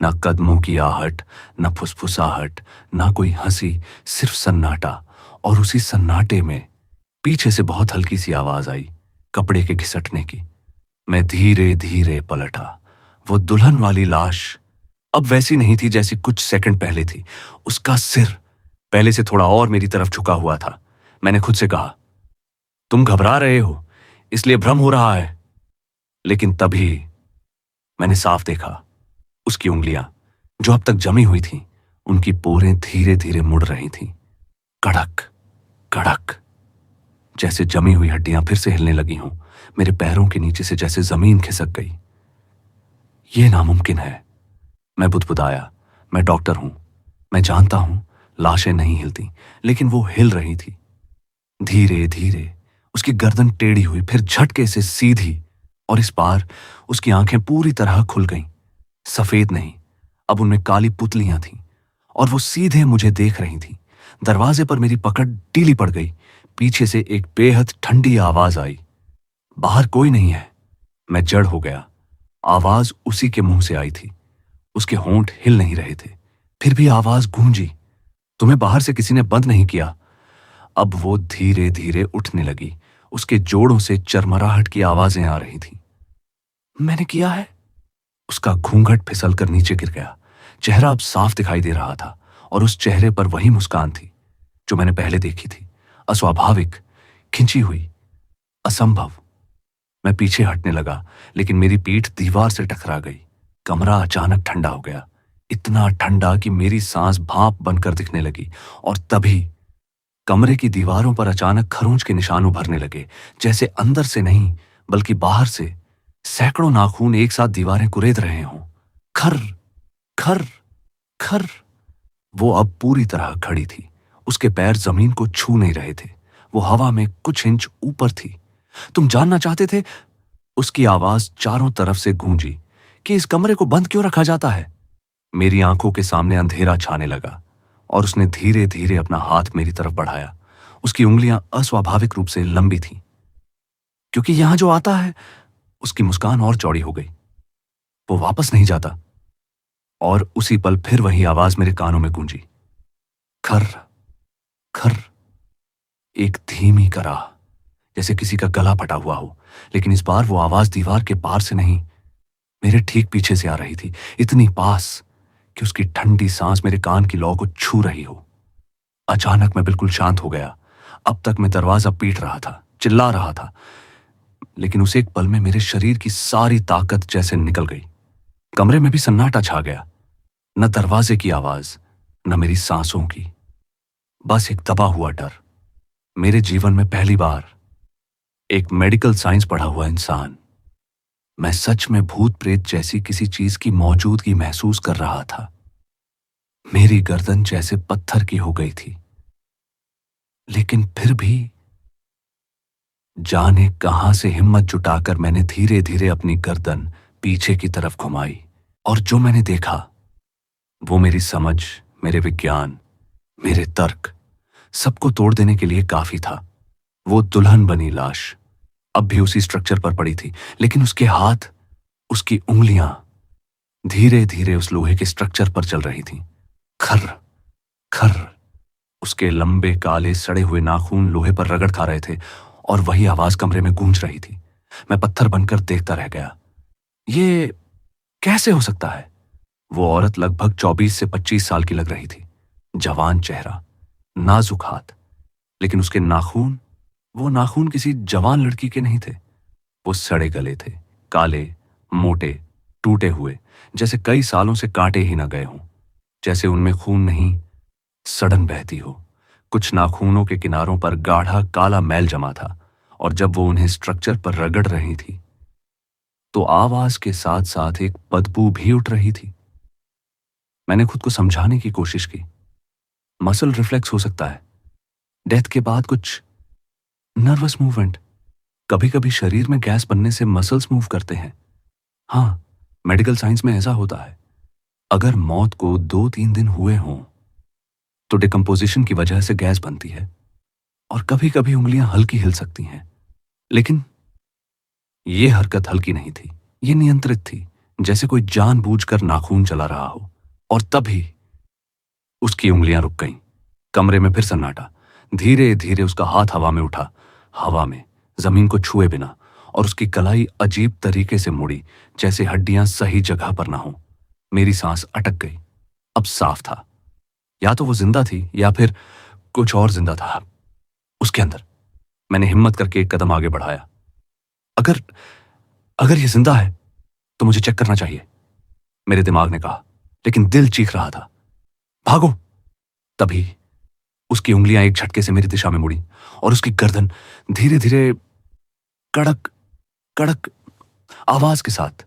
ना कदमों की आहट, ना फुसफुसाहट, ना कोई हंसी, सिर्फ सन्नाटा। और उसी सन्नाटे में पीछे से बहुत हल्की सी आवाज आई, कपड़े के घिसटने की। मैं धीरे धीरे पलटा। वो दुल्हन वाली लाश अब वैसी नहीं थी जैसी कुछ सेकंड पहले थी। उसका सिर पहले से थोड़ा और मेरी तरफ झुका हुआ था। मैंने खुद से कहा, तुम घबरा रहे हो, इसलिए भ्रम हो रहा है। लेकिन तभी मैंने साफ देखा, उसकी उंगलियां जो अब तक जमी हुई थीं, उनकी पोरें धीरे धीरे मुड़ रही थीं। कड़क कड़क, जैसे जमी हुई हड्डियां फिर से हिलने लगी हों। मेरे पैरों के नीचे से जैसे जमीन खिसक गई। यह नामुमकिन है, मैं बुदबुदाया। मैं डॉक्टर हूं, मैं जानता हूं लाशें नहीं हिलती, लेकिन वो हिल रही थी। धीरे धीरे उसकी गर्दन टेढ़ी हुई, फिर झटके से सीधी, और इस बार उसकी आंखें पूरी तरह खुल गईं। सफेद नहीं, अब उनमें काली पुतलियां थीं, और वो सीधे मुझे देख रही थीं। दरवाजे पर मेरी पकड़ ढीली पड़ गई। पीछे से एक बेहद ठंडी आवाज आई, बाहर कोई नहीं है। मैं जड़ हो गया। आवाज उसी के मुंह से आई थी। उसके होंठ हिल नहीं रहे थे, फिर भी आवाज गूंजी, तुम्हें बाहर से किसी ने बंद नहीं किया। अब वो धीरे धीरे उठने लगी। उसके जोड़ों से चरमराहट की आवाजें आ रही थीं। मैंने किया है। उसका घूंघट फिसल कर नीचे गिर गया। चेहरा अब साफ दिखाई दे रहा था, और उस चेहरे पर वही मुस्कान थी जो मैंने पहले देखी थी। अस्वाभाविक, खिंची हुई, असंभव। मैं पीछे हटने लगा, लेकिन मेरी पीठ दीवार से टकरा गई। कमरा अचानक ठंडा हो गया, इतना ठंडा कि मेरी सांस भाप बनकर दिखने लगी। और तभी कमरे की दीवारों पर अचानक खरोंच के निशान उभरने लगे, जैसे अंदर से नहीं बल्कि बाहर से सैकड़ों नाखून एक साथ दीवारें कुरेद रहे हों। खर खर खर। वो अब पूरी तरह खड़ी थी। उसके पैर जमीन को छू नहीं रहे थे, वो हवा में कुछ इंच ऊपर थी। तुम जानना चाहते थे? उसकी आवाज चारों तरफ से गूंजी, कि इस कमरे को बंद क्यों रखा जाता है। मेरी आंखों के सामने अंधेरा छाने लगा, और उसने धीरे धीरे अपना हाथ मेरी तरफ बढ़ाया। उसकी उंगलियां अस्वाभाविक रूप से लंबी थीं, क्योंकि यहां जो आता है। उसकी मुस्कान और चौड़ी हो गई। वो वापस नहीं जाता। और उसी पल फिर वही आवाज मेरे कानों में गूंजी, खर खर। एक धीमी कराह, जैसे किसी का गला फटा हुआ हो। लेकिन इस बार वो आवाज दीवार के पार से नहीं, मेरे ठीक पीछे से आ रही थी, इतनी पास कि उसकी ठंडी सांस मेरे कान की लौ को छू रही हो। अचानक मैं बिल्कुल शांत हो गया। अब तक मैं दरवाजा पीट रहा था, चिल्ला रहा था, लेकिन उस एक पल में मेरे शरीर की सारी ताकत जैसे निकल गई। कमरे में भी सन्नाटा छा गया। न दरवाजे की आवाज, न मेरी सांसों की, बस एक दबा हुआ डर। मेरे जीवन में पहली बार एक मेडिकल साइंस पढ़ा हुआ इंसान, मैं सच में भूत प्रेत जैसी किसी चीज की मौजूदगी महसूस कर रहा था। मेरी गर्दन जैसे पत्थर की हो गई थी, लेकिन फिर भी जाने कहां से हिम्मत जुटाकर मैंने धीरे धीरे अपनी गर्दन पीछे की तरफ घुमाई। और जो मैंने देखा वो मेरी समझ, मेरे विज्ञान, मेरे तर्क, सबको तोड़ देने के लिए काफी था। वो दुल्हन बनी लाश अब भी उसी स्ट्रक्चर पर पड़ी थी, लेकिन उसके हाथ, उसकी उंगलियां धीरे धीरे उस लोहे के स्ट्रक्चर पर चल रही थीं। खर्र खर्र। उसके लंबे काले सड़े हुए नाखून लोहे पर रगड़ खा रहे थे और वही आवाज कमरे में गूंज रही थी। मैं पत्थर बनकर देखता रह गया। ये कैसे हो सकता है? वो औरत लगभग 24 से 25 साल की लग रही थी। जवान चेहरा, नाजुक हाथ, लेकिन उसके नाखून, वो नाखून किसी जवान लड़की के नहीं थे। वो सड़े गले थे, काले, मोटे, टूटे हुए, जैसे कई सालों से काटे ही न गए हों, जैसे उनमें खून नहीं, सड़न बहती हो। कुछ नाखूनों के किनारों पर गाढ़ा काला मैल जमा था और जब वो उन्हें स्ट्रक्चर पर रगड़ रही थी तो आवाज के साथ साथ एक बदबू भी उठ रही थी। मैंने खुद को समझाने की कोशिश की। मसल रिफ्लेक्स हो सकता है, डेथ के बाद कुछ नर्वस मूवमेंट, कभी कभी शरीर में गैस बनने से मसल्स मूव करते हैं। हाँ, मेडिकल साइंस में ऐसा होता है। अगर मौत को 2-3 दिन हुए हों तो डिकम्पोजिशन की वजह से गैस बनती है और कभी कभी उंगलियां हल्की हिल सकती हैं। लेकिन यह हरकत हल्की नहीं थी, यह नियंत्रित थी, जैसे कोई जानबूझकर नाखून चला रहा हो। और तभी उसकी उंगलियां रुक गईं। कमरे में फिर सन्नाटा। धीरे धीरे उसका हाथ हवा में उठा, हवा में, जमीन को छुए बिना, और उसकी कलाई अजीब तरीके से मुड़ी, जैसे हड्डियां सही जगह पर ना हो। मेरी सांस अटक गई। अब साफ था, या तो वो जिंदा थी या फिर कुछ और जिंदा था उसके अंदर। मैंने हिम्मत करके एक कदम आगे बढ़ाया। अगर अगर ये जिंदा है तो मुझे चेक करना चाहिए, मेरे दिमाग ने कहा, लेकिन दिल चीख रहा था, भागो। तभी उसकी उंगलियां एक झटके से मेरी दिशा में मुड़ी और उसकी गर्दन धीरे धीरे, कड़क कड़क आवाज के साथ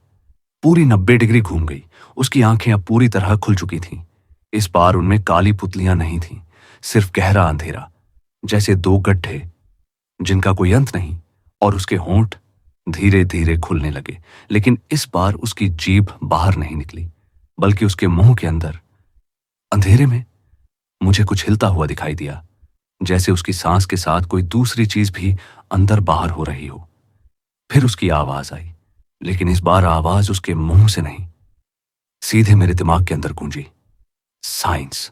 पूरी 90 डिग्री घूम गई। उसकी आंखें अब पूरी तरह खुल चुकी थीं। इस बार उनमें काली पुतलियां नहीं थीं, सिर्फ गहरा अंधेरा, जैसे 2 गड्ढे जिनका कोई अंत नहीं। और उसके होंठ धीरे धीरे खुलने लगे, लेकिन इस बार उसकी जीभ बाहर नहीं निकली, बल्कि उसके मुंह के अंदर, अंधेरे में, मुझे कुछ हिलता हुआ दिखाई दिया, जैसे उसकी सांस के साथ कोई दूसरी चीज भी अंदर बाहर हो रही हो। फिर उसकी आवाज आई, लेकिन इस बार आवाज उसके मुंह से नहीं, सीधे मेरे दिमाग के अंदर गूंजी। साइंस।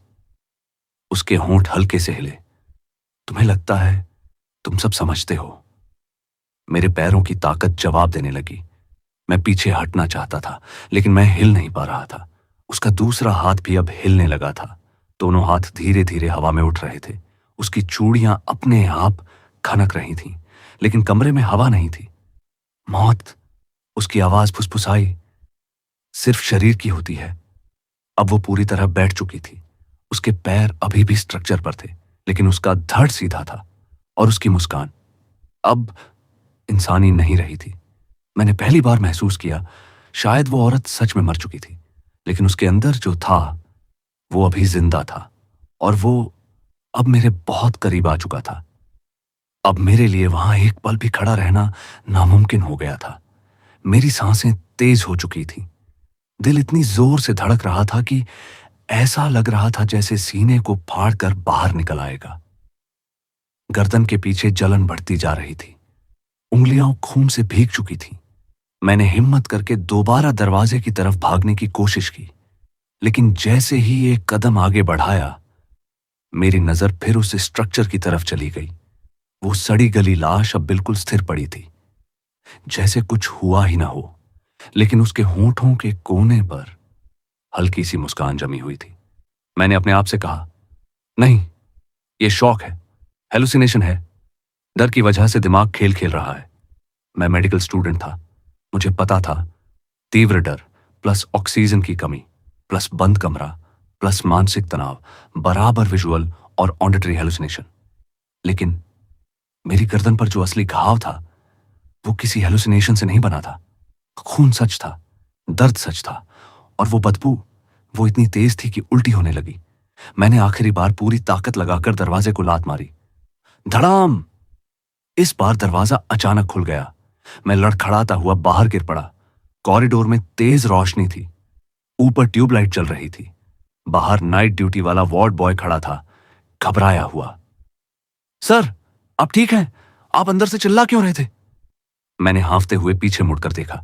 उसके होंठ हल्के से हिले। तुम्हें लगता है तुम सब समझते हो। मेरे पैरों की ताकत जवाब देने लगी। मैं पीछे हटना चाहता था, लेकिन मैं हिल नहीं पा रहा था। उसका दूसरा हाथ भी अब हिलने लगा था। दोनों हाथ धीरे धीरे हवा में उठ रहे थे। उसकी चूड़ियां अपने आप खनक रही थीं, लेकिन कमरे में हवा नहीं थी। मौत, उसकी आवाज फुसफुसाई, सिर्फ शरीर की होती है। अब वो पूरी तरह बैठ चुकी थी। उसके पैर अभी भी स्ट्रक्चर पर थे, लेकिन उसका धड़ सीधा था और उसकी मुस्कान अब इंसानी नहीं रही थी। मैंने पहली बार महसूस किया, शायद वो औरत सच में मर चुकी थी, लेकिन उसके अंदर जो था वो अभी जिंदा था, और वो अब मेरे बहुत करीब आ चुका था। अब मेरे लिए वहां एक पल भी खड़ा रहना नामुमकिन हो गया था। मेरी सांसें तेज हो चुकी थी। दिल इतनी जोर से धड़क रहा था कि ऐसा लग रहा था जैसे सीने को फाड़कर बाहर निकल आएगा। गर्दन के पीछे जलन बढ़ती जा रही थी। उंगलियां खून से भीग चुकी थीं। मैंने हिम्मत करके दोबारा दरवाजे की तरफ भागने की कोशिश की, लेकिन जैसे ही एक कदम आगे बढ़ाया, मेरी नजर फिर उस स्ट्रक्चर की तरफ चली गई। वो सड़ी गली लाश अब बिल्कुल स्थिर पड़ी थी, जैसे कुछ हुआ ही ना हो, लेकिन उसके होंठों के कोने पर हल्की सी मुस्कान जमी हुई थी। मैंने अपने आप से कहा, नहीं, ये शौक है, हेलुसिनेशन है, डर की वजह से दिमाग खेल खेल रहा है। मैं मेडिकल स्टूडेंट था, मुझे पता था, तीव्र डर प्लस ऑक्सीजन की कमी प्लस बंद कमरा प्लस मानसिक तनाव बराबर विजुअल और ऑडिटरी हेलुसिनेशन। लेकिन मेरी गर्दन पर जो असली घाव था वो किसी हेलुसिनेशन से नहीं बना था। खून सच था, दर्द सच था, और वो बदबू, वो इतनी तेज थी कि उल्टी होने लगी। मैंने आखिरी बार पूरी ताकत लगाकर दरवाजे को लात मारी। धड़ाम! इस बार दरवाजा अचानक खुल गया। मैं लड़खड़ाता हुआ बाहर गिर पड़ा। कॉरिडोर में तेज रोशनी थी, ऊपर ट्यूबलाइट चल रही थी। बाहर नाइट ड्यूटी वाला वार्ड बॉय खड़ा था, घबराया हुआ। सर, आप ठीक हैं? आप अंदर से चिल्ला क्यों रहे थे? मैंने हांफते हुए पीछे मुड़कर देखा।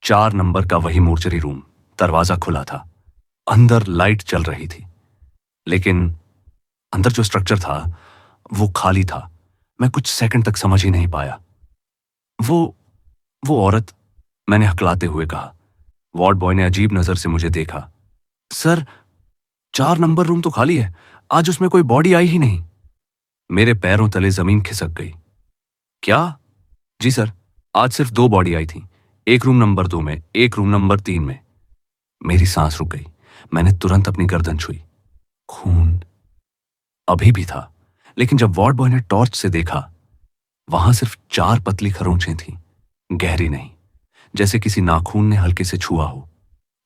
4 नंबर का वही मोर्चरी रूम, दरवाजा खुला था, अंदर लाइट चल रही थी, लेकिन अंदर जो स्ट्रक्चर था वो खाली था। मैं कुछ सेकंड तक समझ ही नहीं पाया। वो औरत, मैंने हकलाते हुए कहा। वार्ड बॉय ने अजीब नजर से मुझे देखा। सर, 4 नंबर रूम तो खाली है, आज उसमें कोई बॉडी आई ही नहीं। मेरे पैरों तले जमीन खिसक गई। क्या? जी सर, आज सिर्फ 2 बॉडी आई थी, एक रूम नंबर 2 में, एक रूम नंबर 3 में। मेरी सांस रुक गई। मैंने तुरंत अपनी गर्दन छुई। खून अभी भी था, लेकिन जब वार्ड बॉय ने टॉर्च से देखा, वहां सिर्फ 4 पतली खरोंचें थीं, गहरी नहीं, जैसे किसी नाखून ने हल्के से छुआ हो।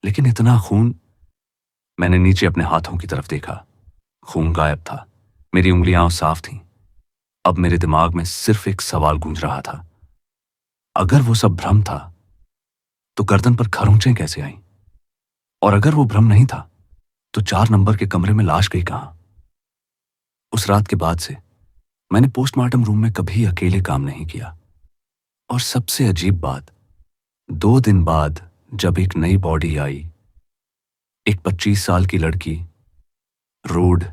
लेकिन इतना खून। मैंने नीचे अपने हाथों की तरफ देखा। खून गायब था, मेरी उंगलियां साफ थीं। अब मेरे दिमाग में सिर्फ एक सवाल गूंज रहा था, अगर वो सब भ्रम था तो गर्दन पर खरोंचें कैसे आईं? और अगर वो भ्रम नहीं था तो 4 नंबर के कमरे में लाश गई कहां? उस रात के बाद से मैंने पोस्टमार्टम रूम में कभी अकेले काम नहीं किया। और सबसे अजीब बात, 2 दिन बाद जब एक नई बॉडी आई, एक 25 साल की लड़की, रोड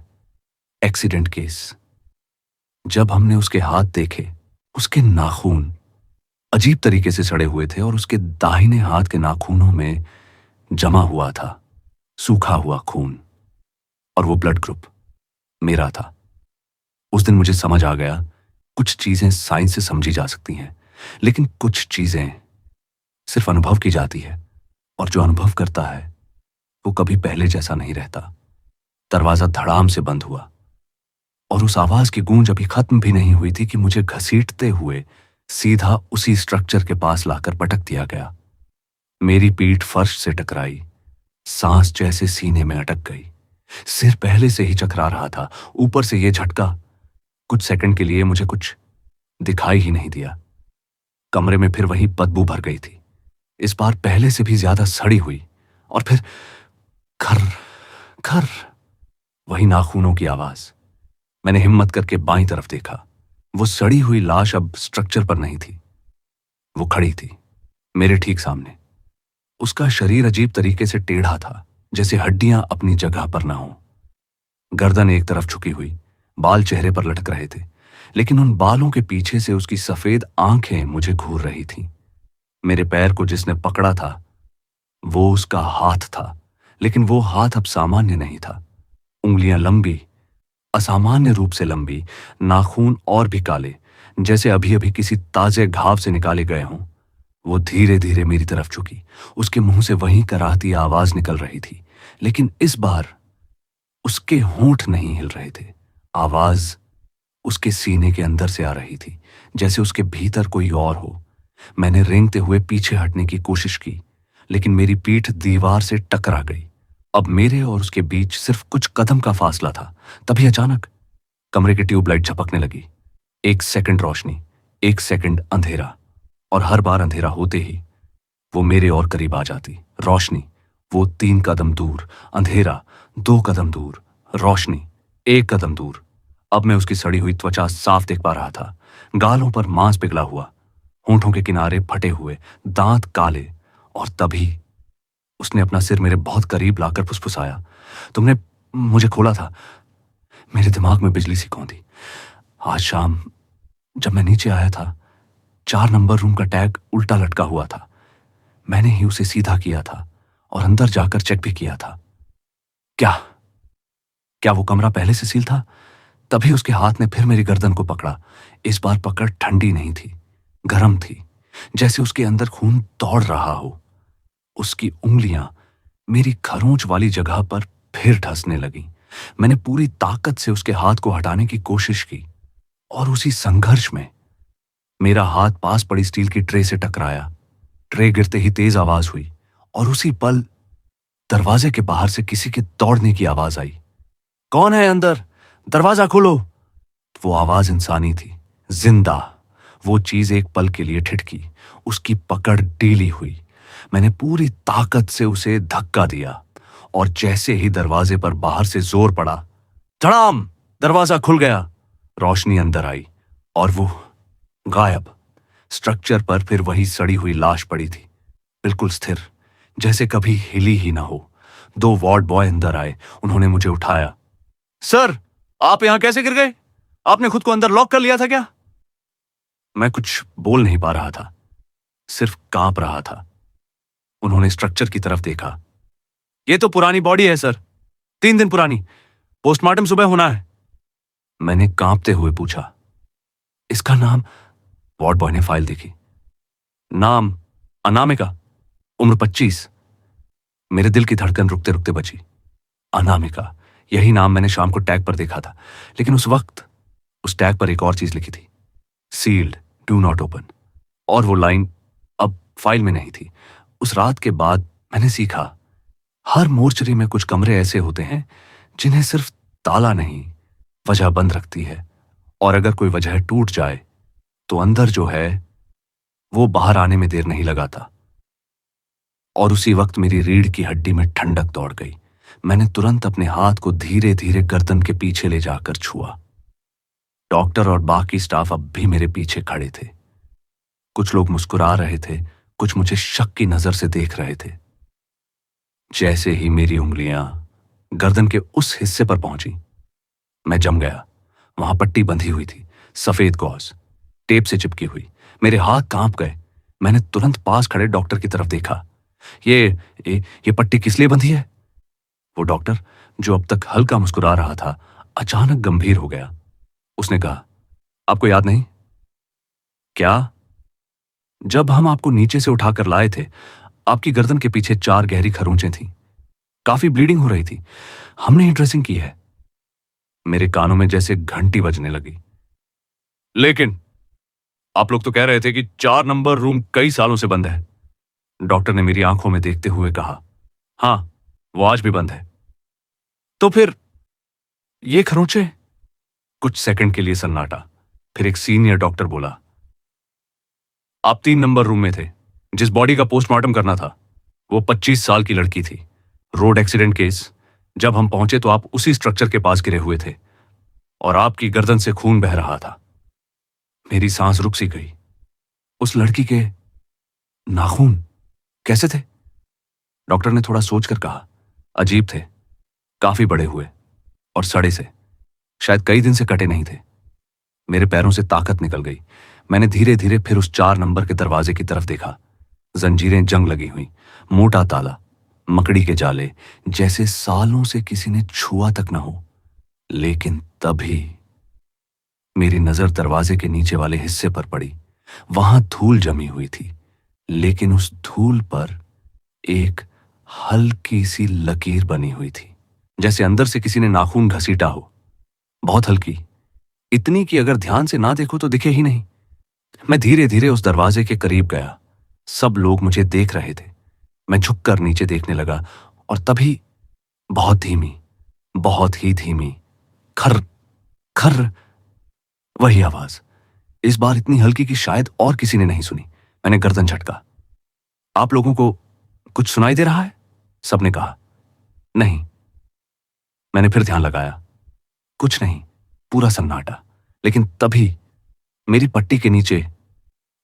एक्सीडेंट केस, जब हमने उसके हाथ देखे, उसके नाखून अजीब तरीके से सड़े हुए थे और उसके दाहिने हाथ के नाखूनों में जमा हुआ था सूखा हुआ खून, और वो ब्लड ग्रुप मेरा था। उस दिन मुझे समझ आ गया, कुछ चीजें साइंस से समझी जा सकती हैं, लेकिन कुछ चीजें सिर्फ अनुभव की जाती है, और जो अनुभव करता है वो कभी पहले जैसा नहीं रहता। दरवाजा धड़ाम से बंद हुआ, और उस आवाज की गूंज अभी खत्म भी नहीं हुई थी कि मुझे घसीटते हुए सीधा उसी स्ट्रक्चर के पास लाकर पटक दिया गया। मेरी पीठ फर्श से टकराई, सांस जैसे सीने में अटक गई। सिर पहले से ही चकरा रहा था, ऊपर से यह झटका। कुछ सेकंड के लिए मुझे कुछ दिखाई ही नहीं दिया। कमरे में फिर वही बदबू भर गई थी, इस बार पहले से भी ज्यादा सड़ी हुई। और फिर खर खर, वही नाखूनों की आवाज। मैंने हिम्मत करके बाईं तरफ देखा। वो सड़ी हुई लाश अब स्ट्रक्चर पर नहीं थी, वो खड़ी थी मेरे ठीक सामने। उसका शरीर अजीब तरीके से टेढ़ा था, जैसे हड्डियां अपनी जगह पर ना हो। गर्दन एक तरफ झुकी हुई, बाल चेहरे पर लटक रहे थे, लेकिन उन बालों के पीछे से उसकी सफेद आंखें मुझे घूर रही थीं। मेरे पैर को जिसने पकड़ा था वो उसका हाथ था, लेकिन वो हाथ अब सामान्य नहीं था। उंगलियां लंबी, असामान्य रूप से लंबी, नाखून और भी काले, जैसे अभी अभी किसी ताजे घाव से निकाले गए हों। वो धीरे धीरे मेरी तरफ झुकी। उसके मुंह से वही कराहती आवाज निकल रही थी, लेकिन इस बार उसके होंठ नहीं हिल रहे थे। आवाज उसके सीने के अंदर से आ रही थी, जैसे उसके भीतर कोई और हो। मैंने रेंगते हुए पीछे हटने की कोशिश की, लेकिन मेरी पीठ दीवार से टकरा गई। अब मेरे और उसके बीच सिर्फ कुछ कदम का फासला था। तभी अचानक कमरे की ट्यूबलाइट झपकने लगी। 1 सेकंड रोशनी, 1 सेकंड अंधेरा, और हर बार अंधेरा होते ही वो मेरे और करीब आ जाती। रोशनी, वो 3 कदम दूर, अंधेरा 2 कदम दूर, रोशनी 1 कदम दूर। अब मैं उसकी सड़ी हुई त्वचा साफ देख पा रहा था, गालों पर मांस पिघला हुआ, होंठों के किनारे फटे हुए, दांत काले। और तभी उसने अपना सिर मेरे बहुत करीब लाकर फुसफुसाया, तुमने मुझे खोला था। मेरे दिमाग में बिजली सी कौंधी। आज शाम जब मैं नीचे आया था, 4 नंबर रूम का टैग उल्टा लटका हुआ था। मैंने ही उसे सीधा किया था और अंदर जाकर चेक भी किया था। क्या क्या वो कमरा पहले से सील था? तभी उसके हाथ ने फिर मेरी गर्दन को पकड़ा। इस बार पकड़ ठंडी नहीं थी, गर्म थी, जैसे उसके अंदर खून दौड़ रहा हो। उसकी उंगलियां मेरी खरोंच वाली जगह पर फिर धंसने लगी। मैंने पूरी ताकत से उसके हाथ को हटाने की कोशिश की, और उसी संघर्ष में मेरा हाथ पास पड़ी स्टील की ट्रे से टकराया। ट्रे गिरते ही तेज आवाज हुई, और उसी पल दरवाजे के बाहर से किसी के दौड़ने की आवाज आई। कौन है अंदर? दरवाजा खोलो। वो आवाज इंसानी थी, जिंदा। वो चीज एक पल के लिए ठिठकी, उसकी पकड़ ढीली हुई। मैंने पूरी ताकत से उसे धक्का दिया, और जैसे ही दरवाजे पर बाहर से जोर पड़ा, धड़ाम, दरवाजा खुल गया। रोशनी अंदर आई, और गायब। स्ट्रक्चर पर फिर वही सड़ी हुई लाश पड़ी थी, बिल्कुल स्थिर, जैसे कभी हिली ही ना हो। 2 वार्ड बॉय अंदर आए। उन्होंने मुझे उठाया। सर, आप यहां कैसे गिर गए? आपने खुद को अंदर लॉक कर लिया था क्या? मैं कुछ बोल नहीं पा रहा था, सिर्फ कांप रहा था। उन्होंने स्ट्रक्चर की तरफ देखा। ये तो पुरानी बॉडी है सर, 3 दिन पुरानी। पोस्टमार्टम सुबह होना है। मैंने कांपते हुए पूछा, इसका नाम? वार्ड बॉय ने फाइल देखी। नाम अनामिका, उम्र 25। मेरे दिल की धड़कन रुकते रुकते बची। अनामिका, यही नाम मैंने शाम को टैग पर देखा था, लेकिन उस वक्त उस टैग पर एक और चीज लिखी थी, सील्ड, डू नॉट ओपन। और वो लाइन अब फाइल में नहीं थी। उस रात के बाद मैंने सीखा, हर मोर्चरी में कुछ कमरे ऐसे होते हैं जिन्हें सिर्फ ताला नहीं, वजह बंद रखती है। और अगर कोई वजह टूट जाए तो अंदर जो है वो बाहर आने में देर नहीं लगाता। और उसी वक्त मेरी रीढ़ की हड्डी में ठंडक दौड़ गई। मैंने तुरंत अपने हाथ को धीरे धीरे गर्दन के पीछे ले जाकर छुआ। डॉक्टर और बाकी स्टाफ अब भी मेरे पीछे खड़े थे। कुछ लोग मुस्कुरा रहे थे, कुछ मुझे शक की नजर से देख रहे थे। जैसे ही मेरी उंगलियां गर्दन के उस हिस्से पर पहुंची, मैं जम गया। वहां पट्टी बंधी हुई थी, सफेद गौज, टेप से चिपकी हुई। मेरे हाथ कांप गए। मैंने तुरंत पास खड़े डॉक्टर की तरफ देखा। ये पट्टी किस लिए बंधी है? वो डॉक्टर, जो अब तक हल्का मुस्कुरा रहा था, अचानक गंभीर हो गया। उसने कहा, आपको याद नहीं? क्या? जब हम आपको नीचे से उठाकर लाए थे, आपकी गर्दन के पीछे 4 गहरी खरोंचें थीं। काफी ब्लीडिंग हो रही थी। हमने ही ड्रेसिंग की है। मेरे कानों में जैसे घंटी बजने लगी। लेकिन आप लोग तो कह रहे थे कि 4 नंबर रूम कई सालों से बंद है। डॉक्टर ने मेरी आंखों में देखते हुए कहा, हां, वो आज भी बंद है। तो फिर ये खरोंचे? कुछ सेकंड के लिए सन्नाटा। फिर एक सीनियर डॉक्टर बोला, आप 3 नंबर रूम में थे। जिस बॉडी का पोस्टमार्टम करना था वो 25 साल की लड़की थी। Road accident case. जब हम पहुंचे तो आप उसी स्ट्रक्चर के पास गिरे हुए थे और आपकी गर्दन से खून बह रहा था। मेरी सांस रुक सी गई। उस लड़की के नाखून कैसे थे? डॉक्टर ने थोड़ा सोचकर कहा, अजीब थे, काफी बड़े हुए और सड़े से, शायद कई दिन से कटे नहीं थे। मेरे पैरों से ताकत निकल गई। मैंने धीरे धीरे फिर उस 4 नंबर के दरवाजे की तरफ देखा। जंजीरें जंग लगी हुई, मोटा ताला, मकड़ी के जाले, जैसे सालों से किसी ने छुआ तक ना हो। लेकिन तभी मेरी नजर दरवाजे के नीचे वाले हिस्से पर पड़ी। वहां धूल जमी हुई थी, लेकिन उस धूल पर एक हल्की सी लकीर बनी हुई थी, जैसे अंदर से किसी ने नाखून घसीटा हो। बहुत हल्की, इतनी कि अगर ध्यान से ना देखो तो दिखे ही नहीं। मैं धीरे धीरे उस दरवाजे के करीब गया। सब लोग मुझे देख रहे थे। मैं झुककर नीचे देखने लगा और तभी बहुत धीमी, बहुत ही धीमी, खर खर, वही आवाज। इस बार इतनी हल्की कि शायद और किसी ने नहीं सुनी। मैंने गर्दन झटका। आप लोगों को कुछ सुनाई दे रहा है? सबने कहा। नहीं। मैंने फिर ध्यान लगाया। कुछ नहीं, पूरा सन्नाटा। लेकिन तभी मेरी पट्टी के नीचे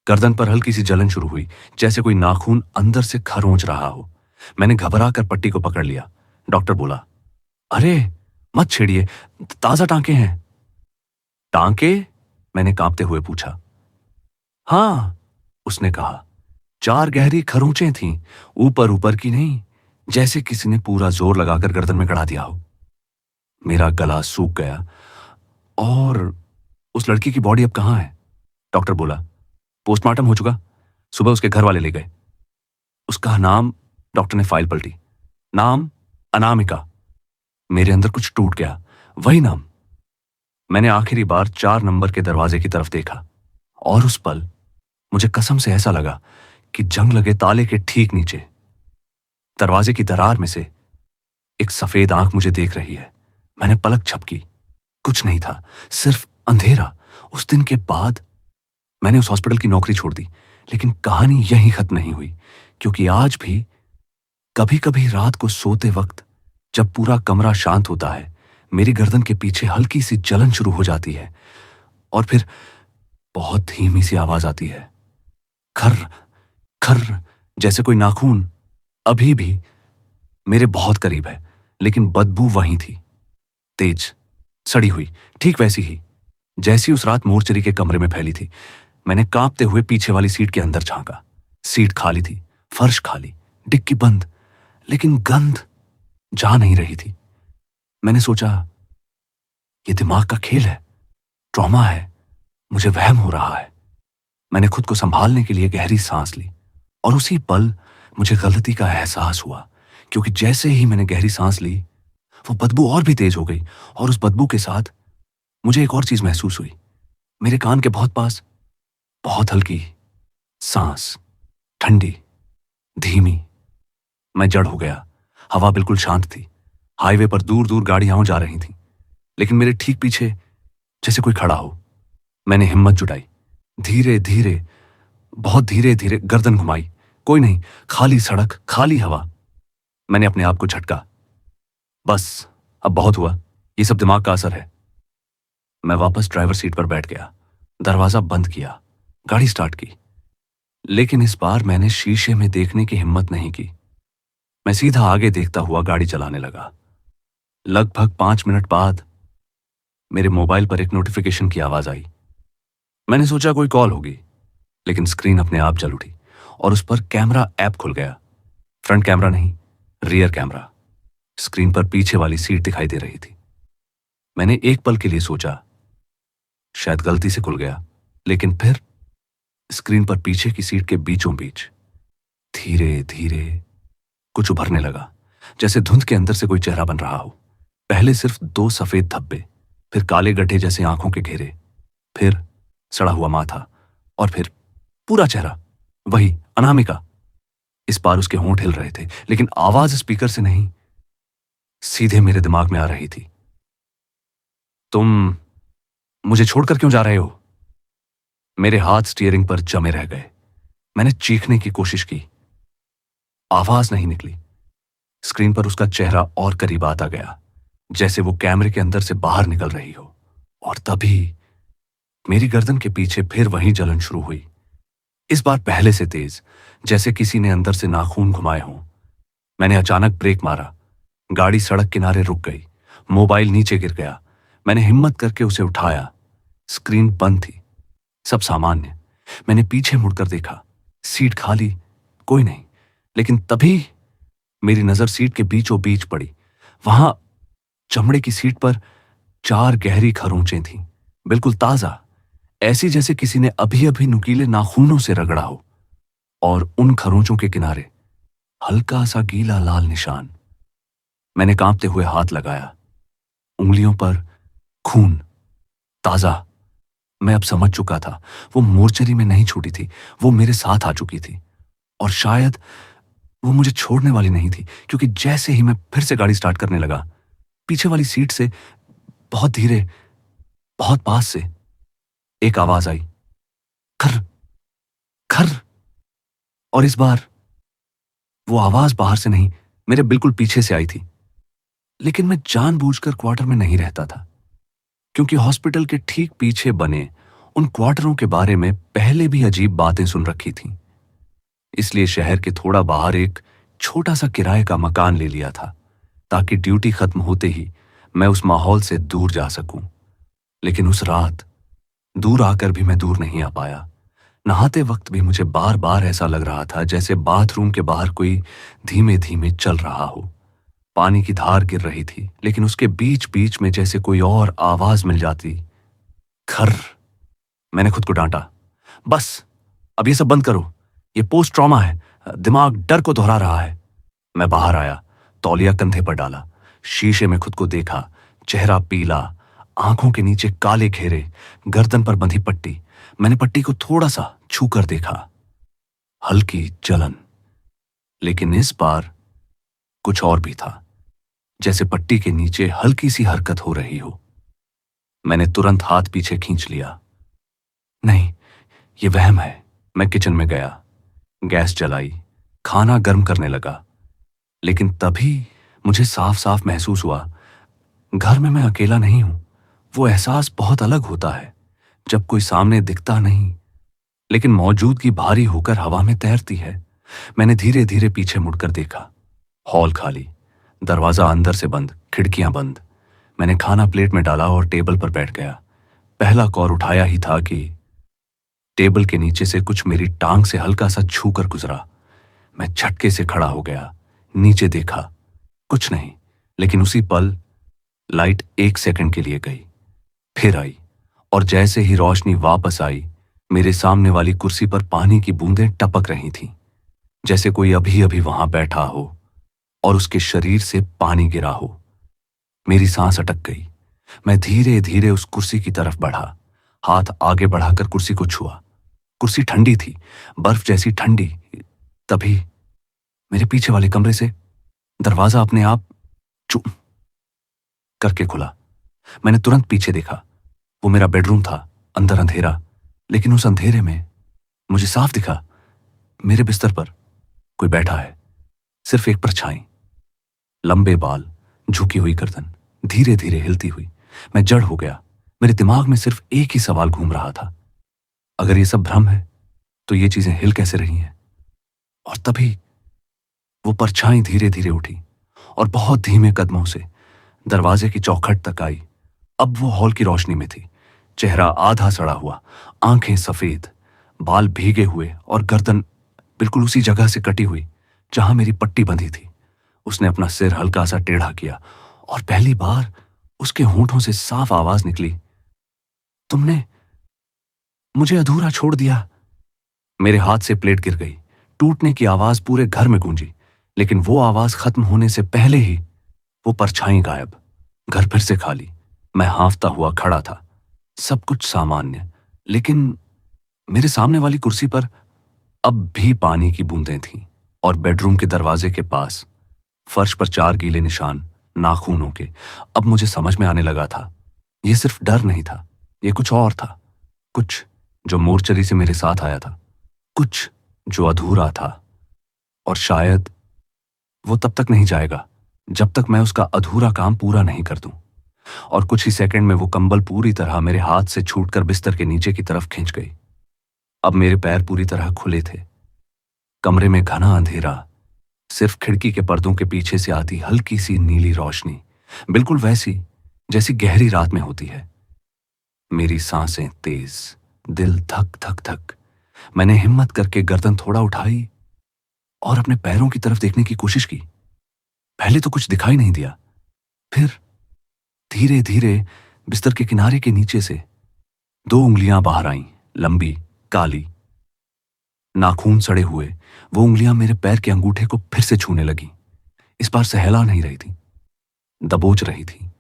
गर्दन पर हल्की सी जलन शुरू हुई, जैसे कोई नाखून अंदर से खरोंच रहा हो। मैंने घबरा कर पट्टी को पकड़ लिया। डॉक्टर बोला, अरे मत छेड़िए, ताजा टांके हैं। टांके? मैंने कांपते हुए पूछा। हां, उसने कहा। 4 गहरी खरोंचें थीं, ऊपर ऊपर की नहीं, जैसे किसी ने पूरा जोर लगाकर गर्दन में गड़ा दिया हो। मेरा गला सूख गया। और उस लड़की की बॉडी अब कहां है? डॉक्टर बोला, पोस्टमार्टम हो चुका, सुबह उसके घर वाले ले गए। उसका नाम? डॉक्टर ने फाइल पलटी। नाम अनामिका। मेरे अंदर कुछ टूट गया। वही नाम। मैंने आखिरी बार 4 नंबर के दरवाजे की तरफ देखा और उस पल मुझे कसम से ऐसा लगा कि जंग लगे ताले के ठीक नीचे दरवाजे की दरार में से एक सफेद आंख मुझे देख रही है। मैंने पलक झपकी। कुछ नहीं था, सिर्फ अंधेरा। उस दिन के बाद मैंने उस हॉस्पिटल की नौकरी छोड़ दी, लेकिन कहानी यहीं खत्म नहीं हुई, क्योंकि आज भी कभी कभी रात को सोते वक्त जब पूरा कमरा शांत होता है, मेरी गर्दन के पीछे हल्की सी जलन शुरू हो जाती है और फिर बहुत धीमी सी आवाज आती है, खर्र खर्र, जैसे कोई नाखून अभी भी मेरे बहुत करीब है, लेकिन बदबू वहीं थी, तेज, सड़ी हुई, ठीक वैसी ही जैसी उस रात मोर्चरी के कमरे में फैली थी। मैंने कांपते हुए पीछे वाली सीट के अंदर झांका। सीट खाली थी, फर्श खाली, डिक्की बंद, लेकिन गंध जा नहीं रही थी। मैंने सोचा, ये दिमाग का खेल है, ट्रॉमा है, मुझे वहम हो रहा है। मैंने खुद को संभालने के लिए गहरी सांस ली और उसी पल मुझे गलती का एहसास हुआ, क्योंकि जैसे ही मैंने गहरी सांस ली, वो बदबू और भी तेज हो गई और उस बदबू के साथ मुझे एक और चीज महसूस हुई। मेरे कान के बहुत पास बहुत हल्की सांस, ठंडी, धीमी। मैं जड़ हो गया। हवा बिल्कुल शांत थी। हाईवे पर दूर दूर गाड़ियां जा रही थीं, लेकिन मेरे ठीक पीछे जैसे कोई खड़ा हो। मैंने हिम्मत जुटाई, धीरे धीरे, बहुत धीरे धीरे गर्दन घुमाई। कोई नहीं, खाली सड़क, खाली हवा। मैंने अपने आप को झटका, बस अब बहुत हुआ, ये सब दिमाग का असर है। मैं वापस ड्राइवर सीट पर बैठ गया, दरवाजा बंद किया, गाड़ी स्टार्ट की। लेकिन इस बार मैंने शीशे में देखने की हिम्मत नहीं की। मैं सीधा आगे देखता हुआ गाड़ी चलाने लगा। लगभग 5 मिनट बाद मेरे मोबाइल पर एक नोटिफिकेशन की आवाज आई। मैंने सोचा कोई कॉल होगी, लेकिन स्क्रीन अपने आप जल उठी और उस पर कैमरा ऐप खुल गया। फ्रंट कैमरा नहीं, रियर कैमरा। स्क्रीन पर पीछे वाली सीट दिखाई दे रही थी। मैंने एक पल के लिए सोचा, शायद गलती से खुल गया, लेकिन फिर स्क्रीन पर पीछे की सीट के बीचों बीच धीरे धीरे कुछ उभरने लगा, जैसे धुंध के अंदर से कोई चेहरा बन रहा हो। पहले सिर्फ 2 सफेद धब्बे, फिर काले गड्ढे जैसे आंखों के घेरे, फिर सड़ा हुआ माथा, और फिर पूरा चेहरा, वही अनामिका। इस बार उसके होंठ हिल रहे थे, लेकिन आवाज स्पीकर से नहीं, सीधे मेरे दिमाग में आ रही थी। तुम मुझे छोड़कर क्यों जा रहे हो? मेरे हाथ स्टीयरिंग पर जमे रह गए। मैंने चीखने की कोशिश की, आवाज नहीं निकली। स्क्रीन पर उसका चेहरा और करीब आता गया, जैसे वो कैमरे के अंदर से बाहर निकल रही हो। और तभी मेरी गर्दन के पीछे फिर वही जलन शुरू हुई, इस बार पहले से तेज, जैसे किसी ने अंदर से नाखून घुमाए हों। मैंने अचानक ब्रेक मारा, गाड़ी सड़क किनारे रुक गई, मोबाइल नीचे गिर गया। मैंने हिम्मत करके उसे उठाया। स्क्रीन बंद थी, सब सामान्य। मैंने पीछे मुड़कर देखा, सीट खाली, कोई नहीं। लेकिन तभी मेरी नजर सीट के बीचों बीच पड़ी। वहां चमड़े की सीट पर 4 गहरी खरोंचें थीं, बिल्कुल ताजा, ऐसी जैसे किसी ने अभी अभी नुकीले नाखूनों से रगड़ा हो। और उन खरोंचों के किनारे हल्का सा गीला लाल निशान। मैंने कांपते हुए हाथ लगाया, उंगलियों पर खून, ताजा। मैं अब समझ चुका था, वो मोर्चरी में नहीं छूटी थी, वो मेरे साथ आ चुकी थी। और शायद वो मुझे छोड़ने वाली नहीं थी, क्योंकि जैसे ही मैं फिर से गाड़ी स्टार्ट करने लगा, पीछे वाली सीट से बहुत धीरे, बहुत पास से एक आवाज आई, खर्र खर्र। और इस बार वो आवाज बाहर से नहीं, मेरे बिल्कुल पीछे से आई थी। लेकिन मैं जानबूझकर क्वार्टर में नहीं रहता था, क्योंकि हॉस्पिटल के ठीक पीछे बने उन क्वार्टरों के बारे में पहले भी अजीब बातें सुन रखी थीं। इसलिए शहर के थोड़ा बाहर एक छोटा सा किराए का मकान ले लिया था, ताकि ड्यूटी खत्म होते ही मैं उस माहौल से दूर जा सकूं। लेकिन उस रात दूर आकर भी मैं दूर नहीं आ पाया। नहाते वक्त भी मुझे बार बार ऐसा लग रहा था जैसे बाथरूम के बाहर कोई धीमे धीमे चल रहा हो। पानी की धार गिर रही थी, लेकिन उसके बीच बीच में जैसे कोई और आवाज मिल जाती, खर्र। मैंने खुद को डांटा, बस अब ये सब बंद करो, ये पोस्ट ट्रॉमा है, दिमाग डर को दोहरा रहा है। मैं बाहर आया, तौलिया कंधे पर डाला, शीशे में खुद को देखा, चेहरा पीला, आंखों के नीचे काले घेरे, गर्दन पर बंधी पट्टी। मैंने पट्टी को थोड़ा सा छू कर देखा, हल्की जलन। लेकिन इस बार कुछ और भी था, जैसे पट्टी के नीचे हल्की सी हरकत हो रही हो। मैंने तुरंत हाथ पीछे खींच लिया। नहीं, ये वहम है। मैं किचन में गया, गैस जलाई, खाना गर्म करने लगा। लेकिन तभी मुझे साफ साफ महसूस हुआ, घर में मैं अकेला नहीं हूं। वो एहसास बहुत अलग होता है, जब कोई सामने दिखता नहीं, लेकिन मौजूदगी भारी होकर हवा में तैरती है। मैंने धीरे धीरे पीछे मुड़कर देखा। हॉल खाली, दरवाजा अंदर से बंद, खिड़कियां बंद। मैंने खाना प्लेट में डाला और टेबल पर बैठ गया। पहला कौर उठाया ही था कि टेबल के नीचे से कुछ मेरी टांग से हल्का सा छू कर गुजरा। मैं झटके से खड़ा हो गया, नीचे देखा, कुछ नहीं। लेकिन उसी पल लाइट 1 सेकंड के लिए गई, फिर आई, और जैसे ही रोशनी वापस आई, मेरे सामने वाली कुर्सी पर पानी की बूंदें टपक रही थीं, जैसे कोई अभी अभी वहां बैठा हो और उसके शरीर से पानी गिरा हो। मेरी सांस अटक गई। मैं धीरे धीरे उस कुर्सी की तरफ बढ़ा, हाथ आगे बढ़ाकर कुर्सी को छुआ। कुर्सी ठंडी थी, बर्फ जैसी ठंडी। तभी मेरे पीछे वाले कमरे से दरवाजा अपने आप चुप करके खुला। मैंने तुरंत पीछे देखा। वो मेरा बेडरूम था, अंदर अंधेरा, लेकिन उस अंधेरे में मुझे साफ दिखा, मेरे बिस्तर पर कोई बैठा है, सिर्फ एक परछाई। लंबे बाल, झुकी हुई गर्दन, धीरे धीरे हिलती हुई। मैं जड़ हो गया। मेरे दिमाग में सिर्फ एक ही सवाल घूम रहा था, अगर ये सब भ्रम है तो ये चीजें हिल कैसे रही हैं? और तभी वो परछाई धीरे धीरे उठी और बहुत धीमे कदमों से दरवाजे की चौखट तक आई। अब वो हॉल की रोशनी में थी। चेहरा आधा सड़ा हुआ, आंखें सफेद, बाल भीगे हुए और गर्दन बिल्कुल उसी जगह से कटी हुई जहां मेरी पट्टी बंधी थी। उसने अपना सिर हल्का सा टेढ़ा किया और पहली बार उसके होंठों से साफ आवाज निकली, तुमने मुझे अधूरा छोड़ दिया। मेरे हाथ से प्लेट गिर गई। टूटने की आवाज पूरे घर में गूंजी, लेकिन वो आवाज खत्म होने से पहले ही वो परछाई गायब। घर फिर से खाली। मैं हांफता हुआ खड़ा था, सब कुछ सामान्य, लेकिन मेरे सामने वाली कुर्सी पर अब भी पानी की बूंदें थीं और बेडरूम के दरवाजे के पास फर्श पर 4 गीले निशान, नाखूनों के। अब मुझे समझ में आने लगा था, यह सिर्फ डर नहीं था, यह कुछ और था। कुछ जो मोर्चरी से मेरे साथ आया था, कुछ जो अधूरा था, और शायद वो तब तक नहीं जाएगा जब तक मैं उसका अधूरा काम पूरा नहीं कर दूं। और कुछ ही सेकंड में वो कंबल पूरी तरह मेरे हाथ से छूटकर बिस्तर के नीचे की तरफ खिंच गई। अब मेरे पैर पूरी तरह खुले थे। कमरे में घना अंधेरा, सिर्फ खिड़की के पर्दों के पीछे से आती हल्की सी नीली रोशनी, बिल्कुल वैसी जैसी गहरी रात में होती है। मेरी सांसें तेज, दिल धक धक धक। मैंने हिम्मत करके गर्दन थोड़ा उठाई और अपने पैरों की तरफ देखने की कोशिश की। पहले तो कुछ दिखाई नहीं दिया, फिर धीरे धीरे बिस्तर के किनारे के नीचे से 2 उंगलियां बाहर आईं, लंबी, काली, नाखून सड़े हुए। वो उंगलियां मेरे पैर के अंगूठे को फिर से छूने लगी। इस बार सहला नहीं रही थी, दबोच रही थी।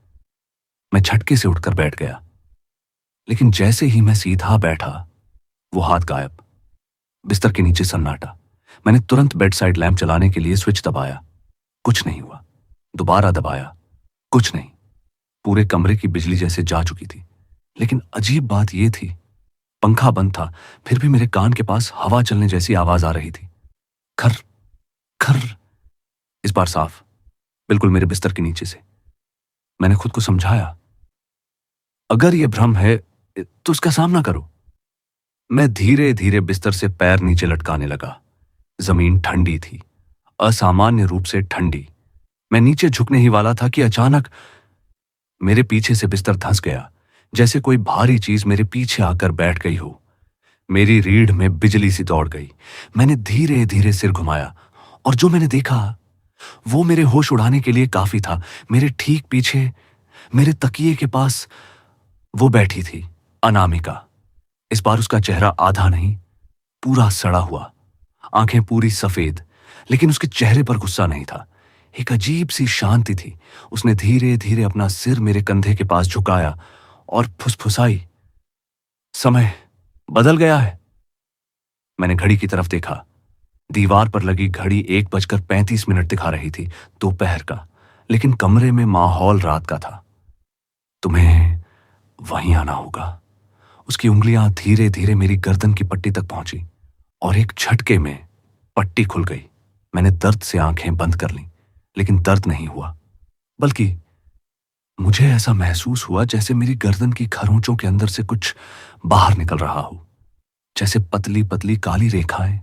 मैं झटके से उठकर बैठ गया, लेकिन जैसे ही मैं सीधा बैठा, वो हाथ गायब। बिस्तर के नीचे सन्नाटा। मैंने तुरंत बेड साइड लैंप चलाने के लिए स्विच दबाया, कुछ नहीं हुआ। दोबारा दबाया, कुछ नहीं। पूरे कमरे की बिजली जैसे जा चुकी थी। लेकिन अजीब बात यह थी, पंखा बंद था, फिर भी मेरे कान के पास हवा चलने जैसी आवाज आ रही थी। खर खर, इस बार साफ, बिल्कुल मेरे बिस्तर के नीचे से। मैंने खुद को समझाया, अगर यह भ्रम है तो उसका सामना करो। मैं धीरे धीरे बिस्तर से पैर नीचे लटकाने लगा। जमीन ठंडी थी, असामान्य रूप से ठंडी। मैं नीचे झुकने ही वाला था कि अचानक मेरे पीछे से बिस्तर धंस गया, जैसे कोई भारी चीज मेरे पीछे आकर बैठ गई हो। मेरी रीढ़ में बिजली सी दौड़ गई। मैंने धीरे धीरे सिर घुमाया और जो मैंने देखा वो मेरे होश उड़ाने के लिए काफी था। मेरे ठीक पीछे, मेरे तकिए के पास वो बैठी थी, अनामिका। इस बार उसका चेहरा आधा नहीं, पूरा सड़ा हुआ, आंखें पूरी सफेद, लेकिन उसके चेहरे पर गुस्सा नहीं था, एक अजीब सी शांति थी। उसने धीरे धीरे अपना सिर मेरे कंधे के पास झुकाया और फुसफुसाई, समय बदल गया है। मैंने घड़ी की तरफ देखा। दीवार पर लगी घड़ी 1:35 दिखा रही थी, दोपहर का, लेकिन कमरे में माहौल रात का था। तुम्हें वहीं आना होगा। उसकी उंगलियां धीरे धीरे मेरी गर्दन की पट्टी तक पहुंची और एक झटके में पट्टी खुल गई। मैंने दर्द से आंखें बंद कर लीं, लेकिन दर्द नहीं हुआ, बल्कि मुझे ऐसा महसूस हुआ जैसे मेरी गर्दन की खरोंचों के अंदर से कुछ बाहर निकल रहा हो, जैसे पतली पतली काली रेखाएं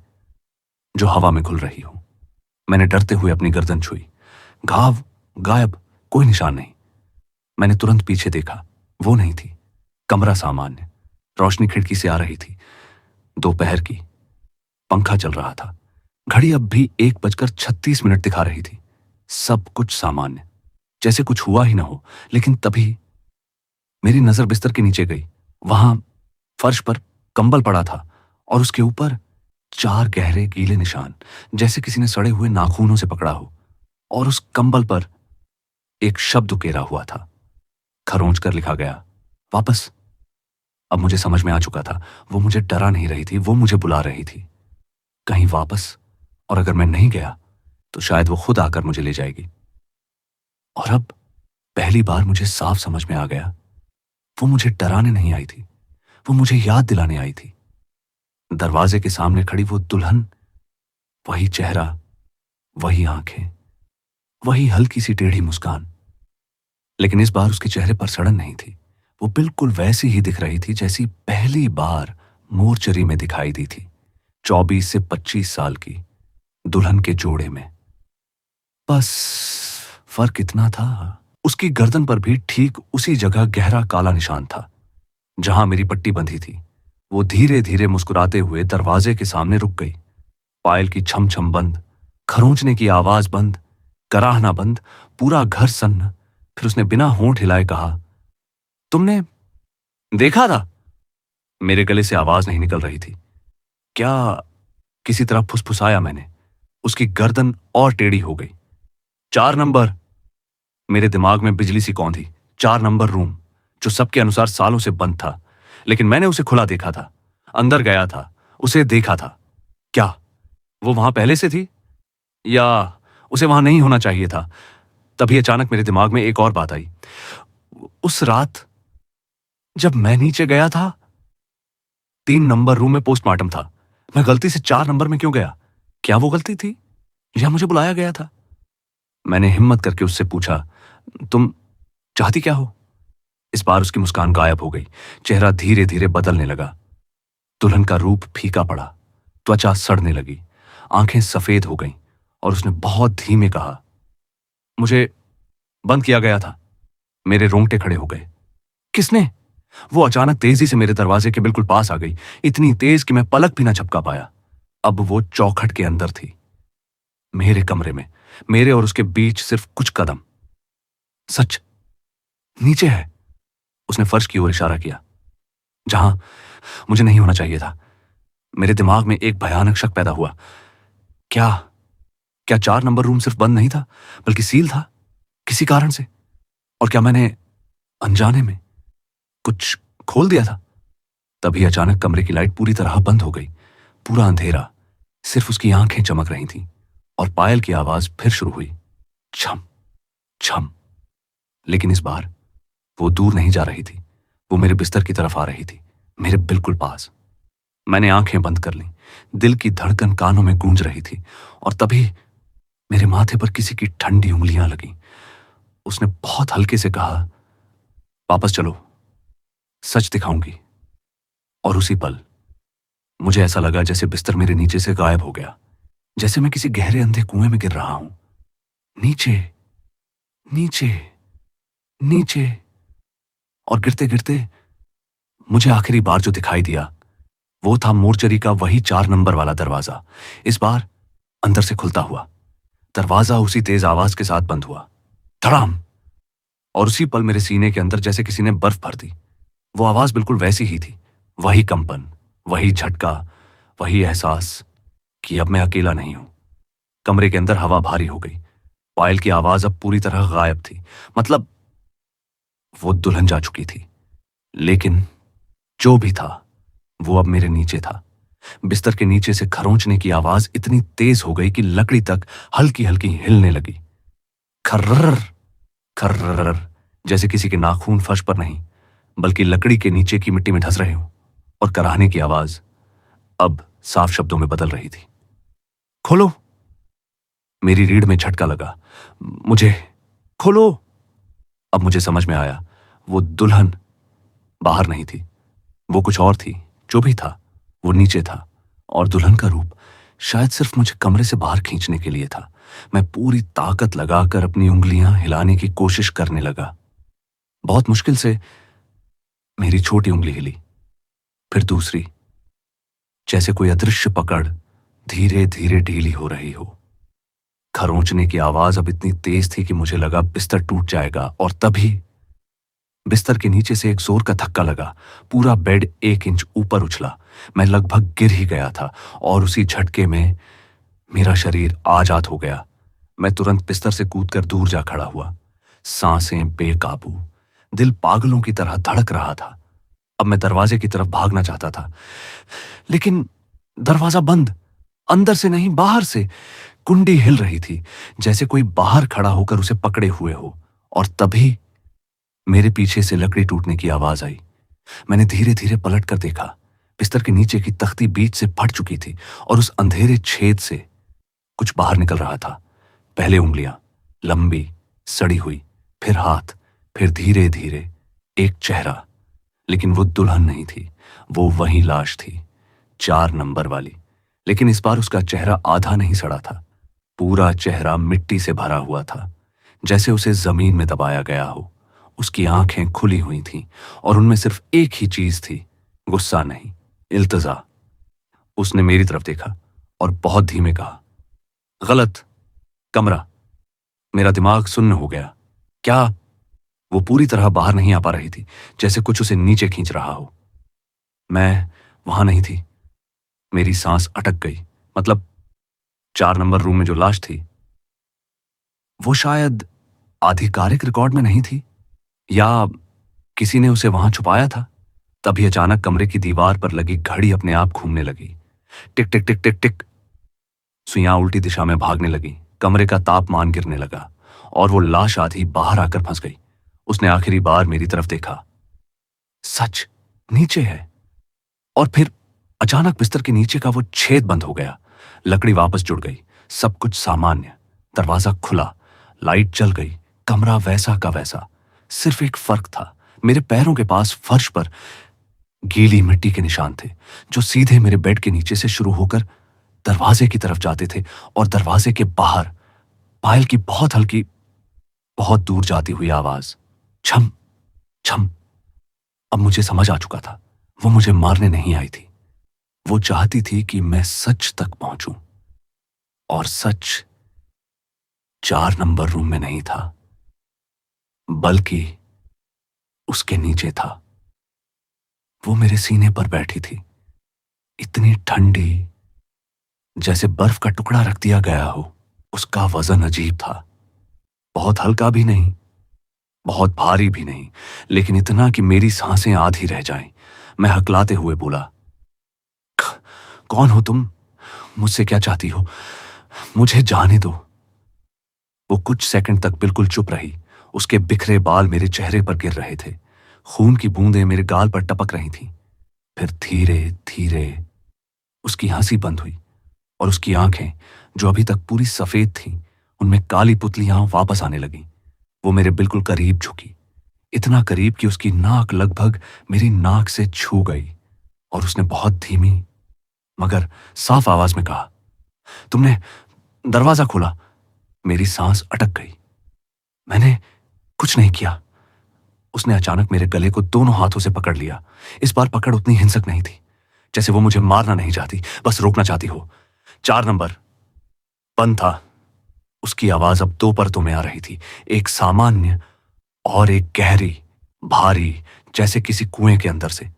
जो हवा में घुल रही हो। मैंने डरते हुए अपनी गर्दन छुई। घाव गायब, कोई निशान नहीं। मैंने तुरंत पीछे देखा, वो नहीं थी। कमरा सामान्य, रोशनी खिड़की से आ रही थी। दोपहर की, पंखा चल रहा था। घड़ी अब भी 1:36 दिखा रही थी। सब कुछ सामान्य, जैसे कुछ हुआ ही ना हो। लेकिन तभी मेरी नजर बिस्तर के नीचे गई। वहां फर्श पर कंबल पड़ा था और उसके ऊपर 4 गहरे गीले निशान, जैसे किसी ने सड़े हुए नाखूनों से पकड़ा हो। और उस कंबल पर एक शब्द उकेरा हुआ था, खरोंच कर लिखा गया, वापस। अब मुझे समझ में आ चुका था, वो मुझे डरा नहीं रही थी, वो मुझे बुला रही थी। कहीं वापस, और अगर मैं नहीं गया तो शायद वो खुद आकर मुझे ले जाएगी। और अब पहली बार मुझे साफ समझ में आ गया, वो मुझे डराने नहीं आई थी, वो मुझे याद दिलाने आई थी। दरवाजे के सामने खड़ी वो दुल्हन, वही चेहरा, वही आंखें, वही हल्की सी टेढ़ी मुस्कान। लेकिन इस बार उसके चेहरे पर सड़न नहीं थी। वो बिल्कुल वैसी ही दिख रही थी जैसी पहली बार मोर्चरी में दिखाई दी थी, 24 से 25 साल की, दुल्हन के जोड़े में। बस फर्क इतना था, उसकी गर्दन पर भी ठीक उसी जगह गहरा काला निशान था जहां मेरी पट्टी बंधी थी। वो धीरे धीरे मुस्कुराते हुए दरवाजे के सामने रुक गई। पायल की छम छम बंद, खरोंचने की आवाज बंद, कराहना बंद, पूरा घर सन्न। फिर उसने बिना होंठ हिलाए कहा, तुमने देखा था? मेरे गले से आवाज नहीं निकल रही थी। क्या? किसी तरह फुसफुसाया मैंने। उसकी गर्दन और टेढ़ी हो गई। 4 नंबर। मेरे दिमाग में बिजली सी कौंधी। 4 नंबर रूम, जो सबके अनुसार सालों से बंद था, लेकिन मैंने उसे खुला देखा था, अंदर गया था, उसे देखा था। क्या वो वहां पहले से थी, या उसे वहां नहीं होना चाहिए था? तभी अचानक मेरे दिमाग में एक और बात आई। उस रात जब मैं नीचे गया था, 3 नंबर रूम में पोस्टमार्टम था। मैं गलती से 4 नंबर में क्यों गया? क्या वो गलती थी, या मुझे बुलाया गया था? मैंने हिम्मत करके उससे पूछा, तुम चाहती क्या हो? इस बार उसकी मुस्कान गायब हो गई। चेहरा धीरे धीरे बदलने लगा। दुल्हन का रूप फीका पड़ा, त्वचा सड़ने लगी, आंखें सफेद हो गईं, और उसने बहुत धीमे कहा, मुझे बंद किया गया था। मेरे रोंगटे खड़े हो गए। किसने? वो अचानक तेजी से मेरे दरवाजे के बिल्कुल पास आ गई, इतनी तेज कि मैं पलक भी ना झपका पाया। अब वो चौखट के अंदर थी, मेरे कमरे में, मेरे और उसके बीच सिर्फ कुछ कदम। सच, नीचे है। उसने फर्श की ओर इशारा किया, जहां मुझे नहीं होना चाहिए था। मेरे दिमाग में एक भयानक शक पैदा हुआ। क्या क्या 4 नंबर रूम सिर्फ बंद नहीं था, बल्कि सील था किसी कारण से? और क्या मैंने अनजाने में कुछ खोल दिया था? तभी अचानक कमरे की लाइट पूरी तरह बंद हो गई। पूरा अंधेरा, सिर्फ उसकी आंखें चमक रही थीं, और पायल की आवाज फिर शुरू हुई, छम छम। लेकिन इस बार वो दूर नहीं जा रही थी, वो मेरे बिस्तर की तरफ आ रही थी, मेरे बिल्कुल पास। मैंने आंखें बंद कर लीं। दिल की धड़कन कानों में गूंज रही थी, और तभी मेरे माथे पर किसी की ठंडी उंगलियां लगीं। उसने बहुत हल्के से कहा, वापस चलो, सच दिखाऊंगी। और उसी पल मुझे ऐसा लगा जैसे बिस्तर मेरे नीचे से गायब हो गया, जैसे मैं किसी गहरे अंधे कुएं में गिर रहा हूं। नीचे, नीचे, नीचे। और गिरते गिरते मुझे आखिरी बार जो दिखाई दिया, वो था मोर्चरी का वही 4 नंबर वाला दरवाजा, इस बार अंदर से खुलता हुआ। दरवाजा उसी तेज आवाज के साथ बंद हुआ, धड़ाम। और उसी पल मेरे सीने के अंदर जैसे किसी ने बर्फ भर दी। वो आवाज बिल्कुल वैसी ही थी, वही कंपन, वही झटका, वही एहसास कि अब मैं अकेला नहीं हूं। कमरे के अंदर हवा भारी हो गई। पायल की आवाज अब पूरी तरह गायब थी, मतलब वो दुल्हन जा चुकी थी। लेकिन जो भी था, वो अब मेरे नीचे था। बिस्तर के नीचे से खरोंचने की आवाज इतनी तेज हो गई कि लकड़ी तक हल्की हल्की हिलने लगी। खर्रर खर्रर, जैसे किसी के नाखून फर्श पर नहीं, बल्कि लकड़ी के नीचे की मिट्टी में धंस रहे हो। और कराहने की आवाज अब साफ शब्दों में बदल रही थी, खोलो। मेरी रीढ़ में झटका लगा, मुझे खोलो। अब मुझे समझ में आया, वो दुल्हन बाहर नहीं थी, वो कुछ और थी। जो भी था वो नीचे था, और दुल्हन का रूप शायद सिर्फ मुझे कमरे से बाहर खींचने के लिए था। मैं पूरी ताकत लगाकर अपनी उंगलियां हिलाने की कोशिश करने लगा। बहुत मुश्किल से मेरी छोटी उंगली हिली, फिर दूसरी, जैसे कोई अदृश्य पकड़ धीरे धीरे ढीली हो रही हो। खरोंचने की आवाज अब इतनी तेज थी कि मुझे लगा बिस्तर टूट जाएगा, और तभी बिस्तर के नीचे से एक जोर का धक्का लगा। पूरा बेड 1 इंच ऊपर उछला। मैं लगभग गिर ही गया था, और उसी झटके में मेरा शरीर आजाद हो गया। मैं तुरंत बिस्तर से कूदकर दूर जा खड़ा हुआ। सांसें बेकाबू, दिल पागलों की तरह धड़क रहा था। अब मैं दरवाजे की तरफ भागना चाहता था, लेकिन दरवाजा बंद। अंदर से नहीं, बाहर से कुंडी हिल रही थी, जैसे कोई बाहर खड़ा होकर उसे पकड़े हुए हो। और तभी मेरे पीछे से लकड़ी टूटने की आवाज आई। मैंने धीरे धीरे पलट कर देखा। बिस्तर के नीचे की तख्ती बीच से फट चुकी थी, और उस अंधेरे छेद से कुछ बाहर निकल रहा था। पहले उंगलियां, लंबी, सड़ी हुई, फिर हाथ, फिर धीरे धीरे एक चेहरा। लेकिन वो दुल्हन नहीं थी, वो वही लाश थी, 4 नंबर वाली। लेकिन इस बार उसका चेहरा आधा नहीं सड़ा था, पूरा चेहरा मिट्टी से भरा हुआ था, जैसे उसे जमीन में दबाया गया हो। उसकी आंखें खुली हुई थीं, और उनमें सिर्फ एक ही चीज थी, गुस्सा नहीं, इल्तजा। उसने मेरी तरफ देखा और बहुत धीमे कहा, गलत कमरा। मेरा दिमाग सुन्न हो गया। क्या? वो पूरी तरह बाहर नहीं आ पा रही थी, जैसे कुछ उसे नीचे खींच रहा हो। मैं वहां नहीं थी। मेरी सांस अटक गई। मतलब 4 नंबर रूम में जो लाश थी, वो शायद आधिकारिक रिकॉर्ड में नहीं थी, या किसी ने उसे वहां छुपाया था। तभी अचानक कमरे की दीवार पर लगी घड़ी अपने आप घूमने लगी। टिक टिक टिक टिक टिक। सुइयां उल्टी दिशा में भागने लगी। कमरे का तापमान गिरने लगा, और वो लाश आधी बाहर आकर फंस गई। उसने आखिरी बार मेरी तरफ देखा। सच, नीचे है। और फिर अचानक बिस्तर के नीचे का वो छेद बंद हो गया। लकड़ी वापस जुड़ गई। सब कुछ सामान्य। दरवाजा खुला, लाइट जल गई। कमरा वैसा का वैसा। सिर्फ एक फर्क था, मेरे पैरों के पास फर्श पर गीली मिट्टी के निशान थे, जो सीधे मेरे बेड के नीचे से शुरू होकर दरवाजे की तरफ जाते थे, और दरवाजे के बाहर पायल की बहुत हल्की, बहुत दूर जाती हुई आवाज, छम छम। अब मुझे समझ आ चुका था, वो मुझे मारने नहीं आई थी। वो चाहती थी कि मैं सच तक पहुंचूं, और सच 4 नंबर रूम में नहीं था, बल्कि उसके नीचे था। वो मेरे सीने पर बैठी थी, इतनी ठंडी, जैसे बर्फ का टुकड़ा रख दिया गया हो। उसका वजन अजीब था, बहुत हल्का भी नहीं, बहुत भारी भी नहीं, लेकिन इतना कि मेरी सांसें आधी रह जाएं। मैं हकलाते हुए बोला, कौन हो तुम? मुझसे क्या चाहती हो? मुझे जाने दो। वो कुछ सेकंड तक बिल्कुल चुप रही। उसके बिखरे बाल मेरे चेहरे पर गिर रहे थे। खून की बूंदें मेरे गाल पर टपक रही थीं। फिर धीरे धीरे उसकी हंसी बंद हुई, और उसकी आंखें, जो अभी तक पूरी सफेद थीं, उनमें काली पुतलियां वापस आने लगीं। वो मेरे बिल्कुल करीब झुकी, इतना करीब कि उसकी नाक लगभग मेरी नाक से छू गई, और उसने बहुत धीमी मगर साफ आवाज में कहा, तुमने दरवाजा खोला। मेरी सांस अटक गई। मैंने कुछ नहीं किया। उसने अचानक मेरे गले को दोनों हाथों से पकड़ लिया। इस बार पकड़ उतनी हिंसक नहीं थी, जैसे वो मुझे मारना नहीं चाहती, बस रोकना चाहती हो। 4 नंबर बंद था। उसकी आवाज अब 2 परतों में आ रही थी, एक सामान्य और एक गहरी, भारी, जैसे किसी कुएं के अंदर से।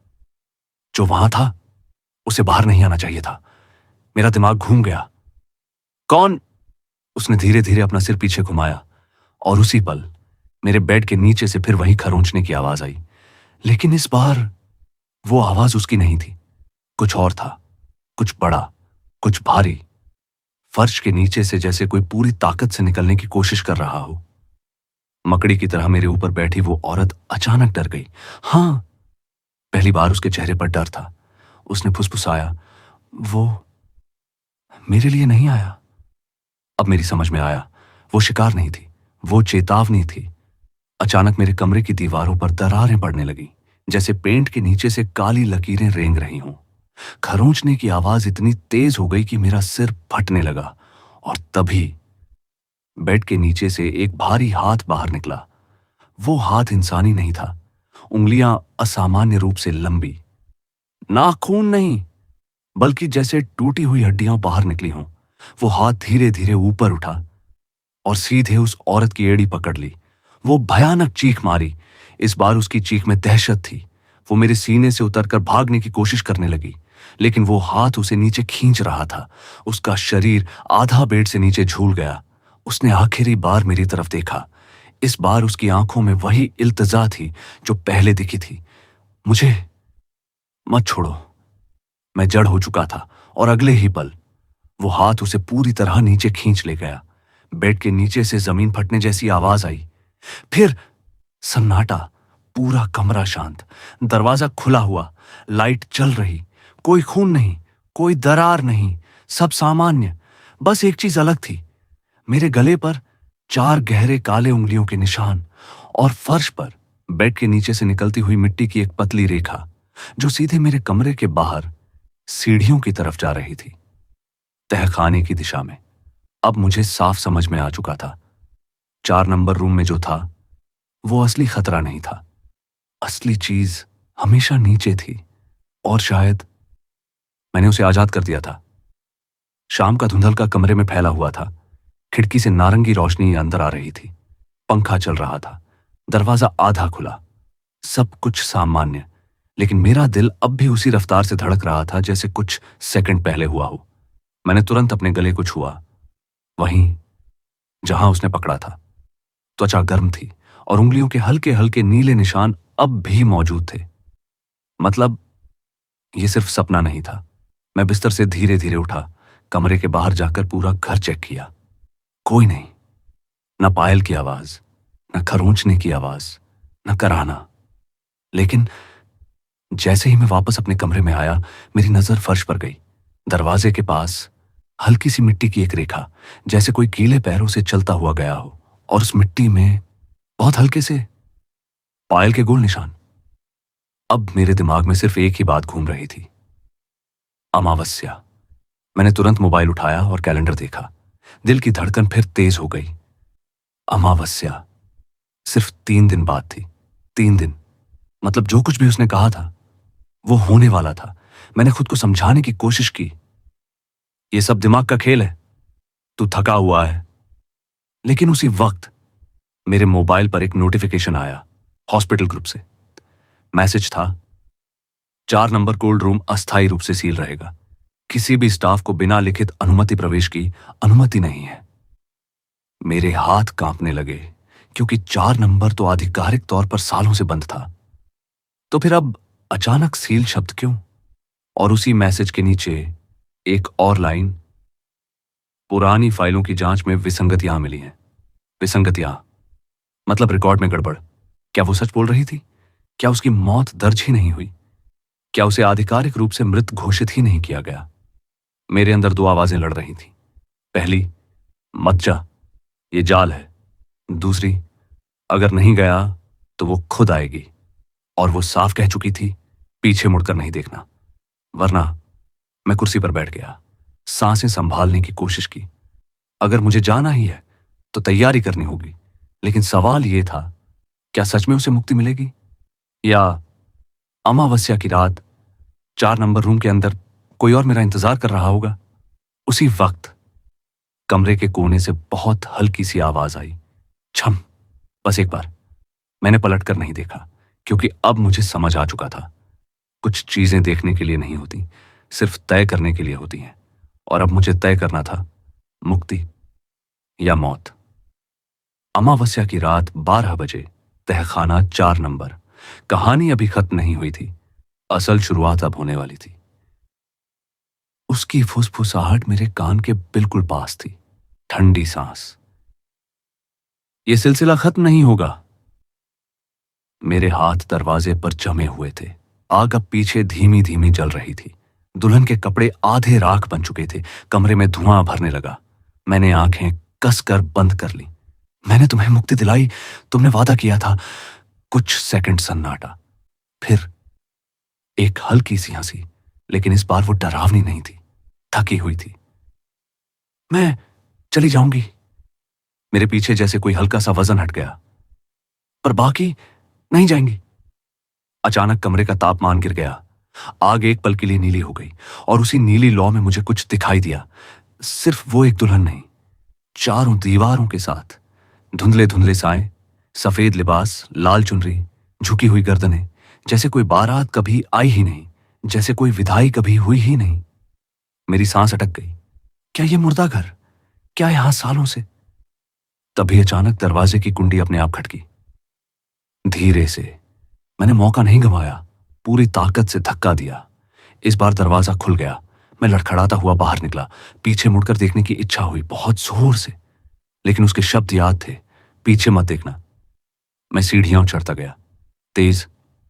जो वहां था उसे बाहर नहीं आना चाहिए था। मेरा दिमाग घूम गया। कौन? उसने धीरे धीरे अपना सिर पीछे घुमाया, और उसी पल मेरे बेड के नीचे से फिर वही खरोंचने की आवाज आई। लेकिन इस बार वो आवाज उसकी नहीं थी, कुछ और था, कुछ बड़ा, कुछ भारी। फर्श के नीचे से जैसे कोई पूरी ताकत से निकलने की कोशिश कर रहा हो। मकड़ी की तरह मेरे ऊपर बैठी वो औरत अचानक डर गई। हां, पहली बार उसके चेहरे पर डर था। उसने फुसफुसाया, वो मेरे लिए नहीं आया। अब मेरी समझ में आया, वो शिकार नहीं थी, वो चेतावनी थी। अचानक मेरे कमरे की दीवारों पर दरारें पड़ने लगी, जैसे पेंट के नीचे से काली लकीरें रेंग रही हों। खरोंचने की आवाज इतनी तेज हो गई कि मेरा सिर फटने लगा, और तभी बेड के नीचे से एक भारी हाथ बाहर निकला। वो हाथ इंसानी नहीं था, उंगलियां असामान्य रूप से लंबी, नाखून नहीं बल्कि जैसे टूटी हुई हड्डियां बाहर निकली हों। वो हाथ धीरे धीरे ऊपर उठा और सीधे उस औरत की एड़ी पकड़ ली। वो भयानक चीख मारी। इस बार उसकी चीख में दहशत थी। वो मेरे सीने से उतरकर भागने की कोशिश करने लगी, लेकिन वो हाथ उसे नीचे खींच रहा था। उसका शरीर आधा बेड से नीचे झूल गया। उसने आखिरी बार मेरी तरफ देखा। इस बार उसकी आंखों में वही इल्तिजा थी जो पहले दिखी थी। मुझे मत छोड़ो। मैं जड़ हो चुका था, और अगले ही पल वो हाथ उसे पूरी तरह नीचे खींच ले गया। बेड के नीचे से जमीन फटने जैसी आवाज आई। फिर सन्नाटा, पूरा कमरा शांत। दरवाजा खुला हुआ, लाइट चल रही। कोई खून नहीं, कोई दरार नहीं, सब सामान्य। बस एक चीज अलग थी, मेरे गले पर 4 गहरे काले उंगलियों के निशान, और फर्श पर बेड के नीचे से निकलती हुई मिट्टी की एक पतली रेखा जो सीधे मेरे कमरे के बाहर सीढ़ियों की तरफ जा रही थी, तहखाने की दिशा में। अब मुझे साफ समझ में आ चुका था, 4 नंबर रूम में जो था वो असली खतरा नहीं था। असली चीज हमेशा नीचे थी, और शायद मैंने उसे आजाद कर दिया था। शाम का धुंधल का कमरे में फैला हुआ था। खिड़की से नारंगी रोशनी अंदर आ रही थी। पंखा चल रहा था। दरवाजा आधा खुला। सब कुछ सामान्य, लेकिन मेरा दिल अब भी उसी रफ्तार से धड़क रहा था जैसे कुछ सेकंड पहले हुआ हो। मैंने तुरंत अपने गले को छुआ, वहीं जहां उसने पकड़ा था। त्वचा गर्म थी, और उंगलियों के हल्के हल्के नीले निशान अब भी मौजूद थे। मतलब यह सिर्फ सपना नहीं था। मैं बिस्तर से धीरे धीरे उठा, कमरे के बाहर जाकर पूरा घर चेक किया। कोई नहीं, न पायल की आवाज, न खरोंचने की आवाज, न कराहना। लेकिन जैसे ही मैं वापस अपने कमरे में आया, मेरी नजर फर्श पर गई। दरवाजे के पास हल्की सी मिट्टी की एक रेखा, जैसे कोई गीले पैरों से चलता हुआ गया हो, और उस मिट्टी में बहुत हल्के से पायल के गोल निशान। अब मेरे दिमाग में सिर्फ एक ही बात घूम रही थी, अमावस्या। मैंने तुरंत मोबाइल उठाया और कैलेंडर देखा। दिल की धड़कन फिर तेज हो गई। अमावस्या सिर्फ 3 दिन बाद थी। 3 दिन मतलब जो कुछ भी उसने कहा था वो होने वाला था। मैंने खुद को समझाने की कोशिश की, ये सब दिमाग का खेल है, तू थका हुआ है। लेकिन उसी वक्त मेरे मोबाइल पर एक नोटिफिकेशन आया, हॉस्पिटल ग्रुप से। मैसेज था, 4 नंबर कोल्ड रूम अस्थायी रूप से सील रहेगा। किसी भी स्टाफ को बिना लिखित अनुमति प्रवेश की अनुमति नहीं है। मेरे हाथ कांपने लगे, क्योंकि 4 नंबर तो आधिकारिक तौर पर सालों से बंद था। तो फिर अब अचानक सील शब्द क्यों? और उसी मैसेज के नीचे एक और लाइन, पुरानी फाइलों की जांच में विसंगतियां मिली हैं। विसंगतियां मतलब रिकॉर्ड में गड़बड़। क्या वो सच बोल रही थी? क्या उसकी मौत दर्ज ही नहीं हुई? क्या उसे आधिकारिक रूप से मृत घोषित ही नहीं किया गया? मेरे अंदर 2 आवाजें लड़ रही थीं। पहली, मत जा, ये जाल है। दूसरी, अगर नहीं गया तो वो खुद आएगी। और वो साफ कह चुकी थी, पीछे मुड़कर नहीं देखना। वरना मैं कुर्सी पर बैठ गया, सांसें संभालने की कोशिश की। अगर मुझे जाना ही है तो तैयारी करनी होगी। लेकिन सवाल यह था, क्या सच में उसे मुक्ति मिलेगी, या अमावस्या की रात 4 नंबर रूम के अंदर कोई और मेरा इंतजार कर रहा होगा? उसी वक्त कमरे के कोने से बहुत हल्की सी आवाज आई, छम। बस एक बार। मैंने पलटकर नहीं देखा, क्योंकि अब मुझे समझ आ चुका था, कुछ चीजें देखने के लिए नहीं होती, सिर्फ तय करने के लिए होती हैं। और अब मुझे तय करना था, मुक्ति या मौत। अमावस्या की रात 12 बजे, तहखाना 4 नंबर। कहानी अभी खत्म नहीं हुई थी, असल शुरुआत अब होने वाली थी। उसकी फुसफुसाहट मेरे कान के बिल्कुल पास थी, ठंडी सांस। यह सिलसिला खत्म नहीं होगा। मेरे हाथ दरवाजे पर जमे हुए थे। आग अब पीछे धीमी धीमी जल रही थी। दुल्हन के कपड़े आधे राख बन चुके थे। कमरे में धुआं भरने लगा। मैंने आंखें कसकर बंद कर ली। मैंने तुम्हें मुक्ति दिलाई, तुमने वादा किया था। कुछ सेकंड सन्नाटा, फिर एक हल्की सी हंसी, लेकिन इस बार वो डरावनी नहीं थी, थकी हुई थी। मैं चली जाऊंगी। मेरे पीछे जैसे कोई हल्का सा वजन हट गया। पर बाकी नहीं जाएंगी। अचानक कमरे का तापमान गिर गया। आग एक पल के लिए नीली हो गई और उसी नीली लौ में मुझे कुछ दिखाई दिया। सिर्फ वो एक दुल्हन नहीं, चारों दीवारों के साथ धुंधले धुंधले साए, सफेद लिबास, लाल चुनरी, झुकी हुई गर्दनें, जैसे कोई बारात कभी आई ही नहीं, जैसे कोई विदाई कभी हुई ही नहीं। मेरी सांस अटक गई। क्या ये मुर्दा घर? क्या यहां सालों से? तभी अचानक दरवाजे की कुंडी अपने आप खटकी। धीरे से, मैंने मौका नहीं गंवाया, पूरी ताकत से धक्का दिया। इस बार दरवाजा खुल गया। मैं लड़खड़ाता हुआ बाहर निकला। पीछे मुड़कर देखने की इच्छा हुई बहुत जोर से, लेकिन उसके शब्द याद थे, पीछे मत देखना। मैं सीढ़ियां चढ़ता गया, तेज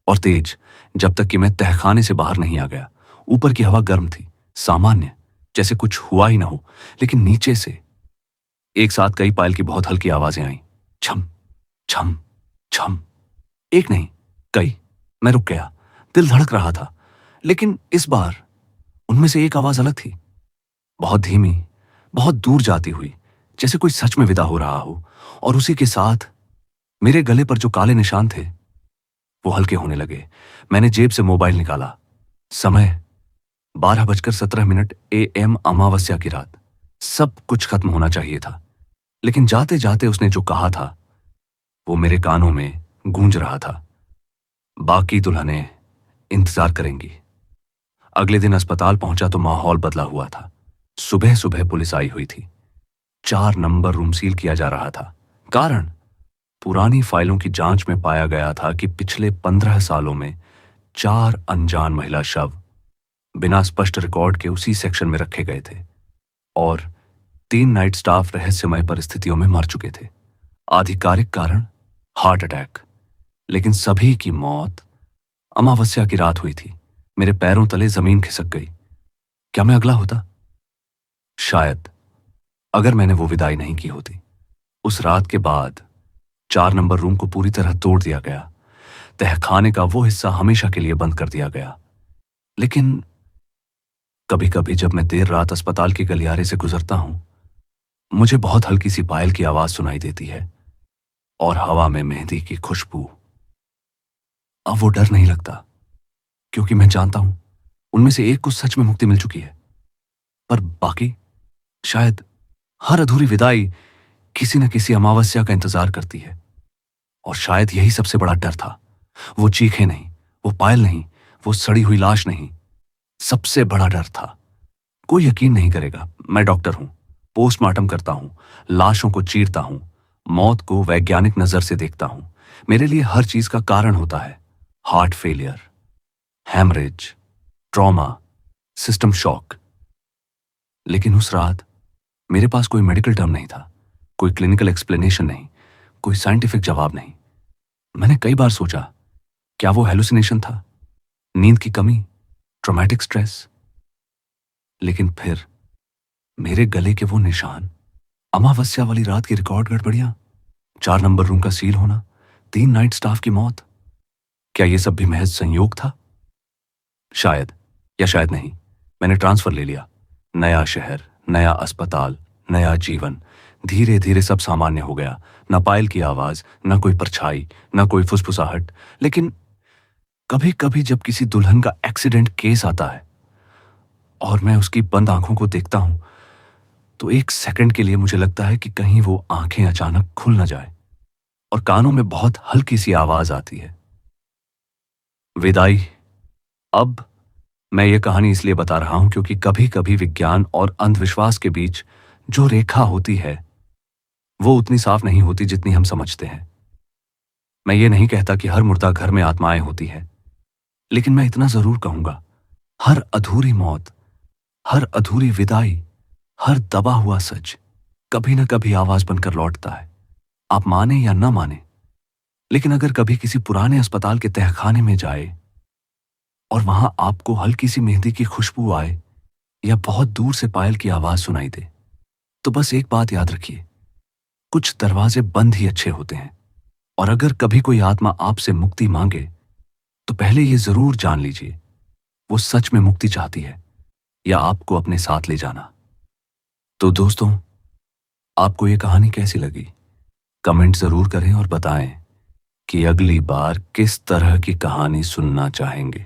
और तेज, जब तक कि मैं तहखाने से बाहर नहीं आ गया। ऊपर की हवा गर्म थी, सामान्य, जैसे कुछ हुआ ही ना हो। लेकिन नीचे से एक साथ कई पायल की बहुत हल्की आवाजें आईं। छम छम छम। एक नहीं, कई। मैं रुक गया। दिल धड़क रहा था, लेकिन इस बार उनमें से एक आवाज अलग थी, बहुत धीमी, बहुत दूर जाती हुई, जैसे कोई सच में विदा हो रहा हो। और उसी के साथ मेरे गले पर जो काले निशान थे वो हल्के होने लगे। मैंने जेब से मोबाइल निकाला। समय 12:17 AM, अमावस्या की रात। सब कुछ खत्म होना चाहिए था, लेकिन जाते जाते उसने जो कहा था वो मेरे कानों में गूंज रहा था। बाकी दुल्हनें इंतजार करेंगी। अगले दिन अस्पताल पहुंचा तो माहौल बदला हुआ था। सुबह सुबह पुलिस आई हुई थी। 4 नंबर रूम सील किया जा रहा था। कारण, पुरानी फाइलों की जांच में पाया गया था कि पिछले 15 सालों में 4 अनजान महिला शव बिना स्पष्ट रिकॉर्ड के उसी सेक्शन में रखे गए थे और 3 नाइट स्टाफ रहस्यमय परिस्थितियों में मर चुके थे। आधिकारिक कारण हार्ट अटैक, लेकिन सभी की मौत अमावस्या की रात हुई थी। मेरे पैरों तले जमीन खिसक गई। क्या मैं अगला होता? शायद, अगर मैंने वो विदाई नहीं की होती। उस रात के बाद 4 नंबर रूम को पूरी तरह तोड़ दिया गया। तहखाने का वो हिस्सा हमेशा के लिए बंद कर दिया गया। लेकिन कभी कभी जब मैं देर रात अस्पताल के गलियारे से गुजरता हूं, मुझे बहुत हल्की सी पायल की आवाज सुनाई देती है और हवा में मेहंदी की खुशबू। अब वो डर नहीं लगता, क्योंकि मैं जानता हूं उनमें से एक को सच में मुक्ति मिल चुकी है। पर बाकी, शायद हर अधूरी विदाई किसी न किसी अमावस्या का इंतजार करती है। और शायद यही सबसे बड़ा डर था। वो चीखें नहीं, वो पायल नहीं, वो सड़ी हुई लाश नहीं। सबसे बड़ा डर था, कोई यकीन नहीं करेगा, मैं डॉक्टर हूं, पोस्टमार्टम करता हूं, लाशों को चीरता हूं, मौत को वैज्ञानिक नजर से देखता हूं। मेरे लिए हर चीज का कारण होता है। Heart failure, haemorrhage, trauma, system shock. लेकिन उस रात मेरे पास कोई मेडिकल टर्म नहीं था, कोई क्लिनिकल एक्सप्लेनेशन नहीं, कोई साइंटिफिक जवाब नहीं। मैंने कई बार सोचा, क्या वो हेलुसिनेशन था, नींद की कमी, ट्रॉमेटिक स्ट्रेस? लेकिन फिर मेरे गले के वो निशान, अमावस्या वाली रात की रिकॉर्ड गड़बड़ियां, 4 नंबर रूम का सील होना, 3 नाइट स्टाफ की मौत, क्या ये सब भी महज संयोग था? शायद, या शायद नहीं। मैंने ट्रांसफर ले लिया। नया शहर, नया अस्पताल, नया जीवन। धीरे धीरे सब सामान्य हो गया। न पायल की आवाज, न कोई परछाई, न कोई फुसफुसाहट। लेकिन कभी कभी जब किसी दुल्हन का एक्सीडेंट केस आता है और मैं उसकी बंद आंखों को देखता हूं, तो एक सेकंड के लिए मुझे लगता है कि कहीं वो आंखें अचानक खुल न जाए और कानों में बहुत हल्की सी आवाज आती है, विदाई। अब मैं ये कहानी इसलिए बता रहा हूं क्योंकि कभी कभी विज्ञान और अंधविश्वास के बीच जो रेखा होती है वो उतनी साफ नहीं होती जितनी हम समझते हैं। मैं ये नहीं कहता कि हर मुर्दा घर में आत्माएं होती हैं, लेकिन मैं इतना जरूर कहूंगा, हर अधूरी मौत, हर अधूरी विदाई, हर दबा हुआ सच कभी ना कभी आवाज बनकर लौटता है। आप माने या ना माने, लेकिन अगर कभी किसी पुराने अस्पताल के तहखाने में जाए और वहां आपको हल्की सी मेहंदी की खुशबू आए या बहुत दूर से पायल की आवाज सुनाई दे, तो बस एक बात याद रखिए, कुछ दरवाजे बंद ही अच्छे होते हैं। और अगर कभी कोई आत्मा आपसे मुक्ति मांगे तो पहले ये जरूर जान लीजिए, वो सच में मुक्ति चाहती है या आपको अपने साथ ले जाना। तो दोस्तों, आपको ये कहानी कैसी लगी? कमेंट जरूर करें और बताएं कि अगली बार किस तरह की कहानी सुनना चाहेंगे।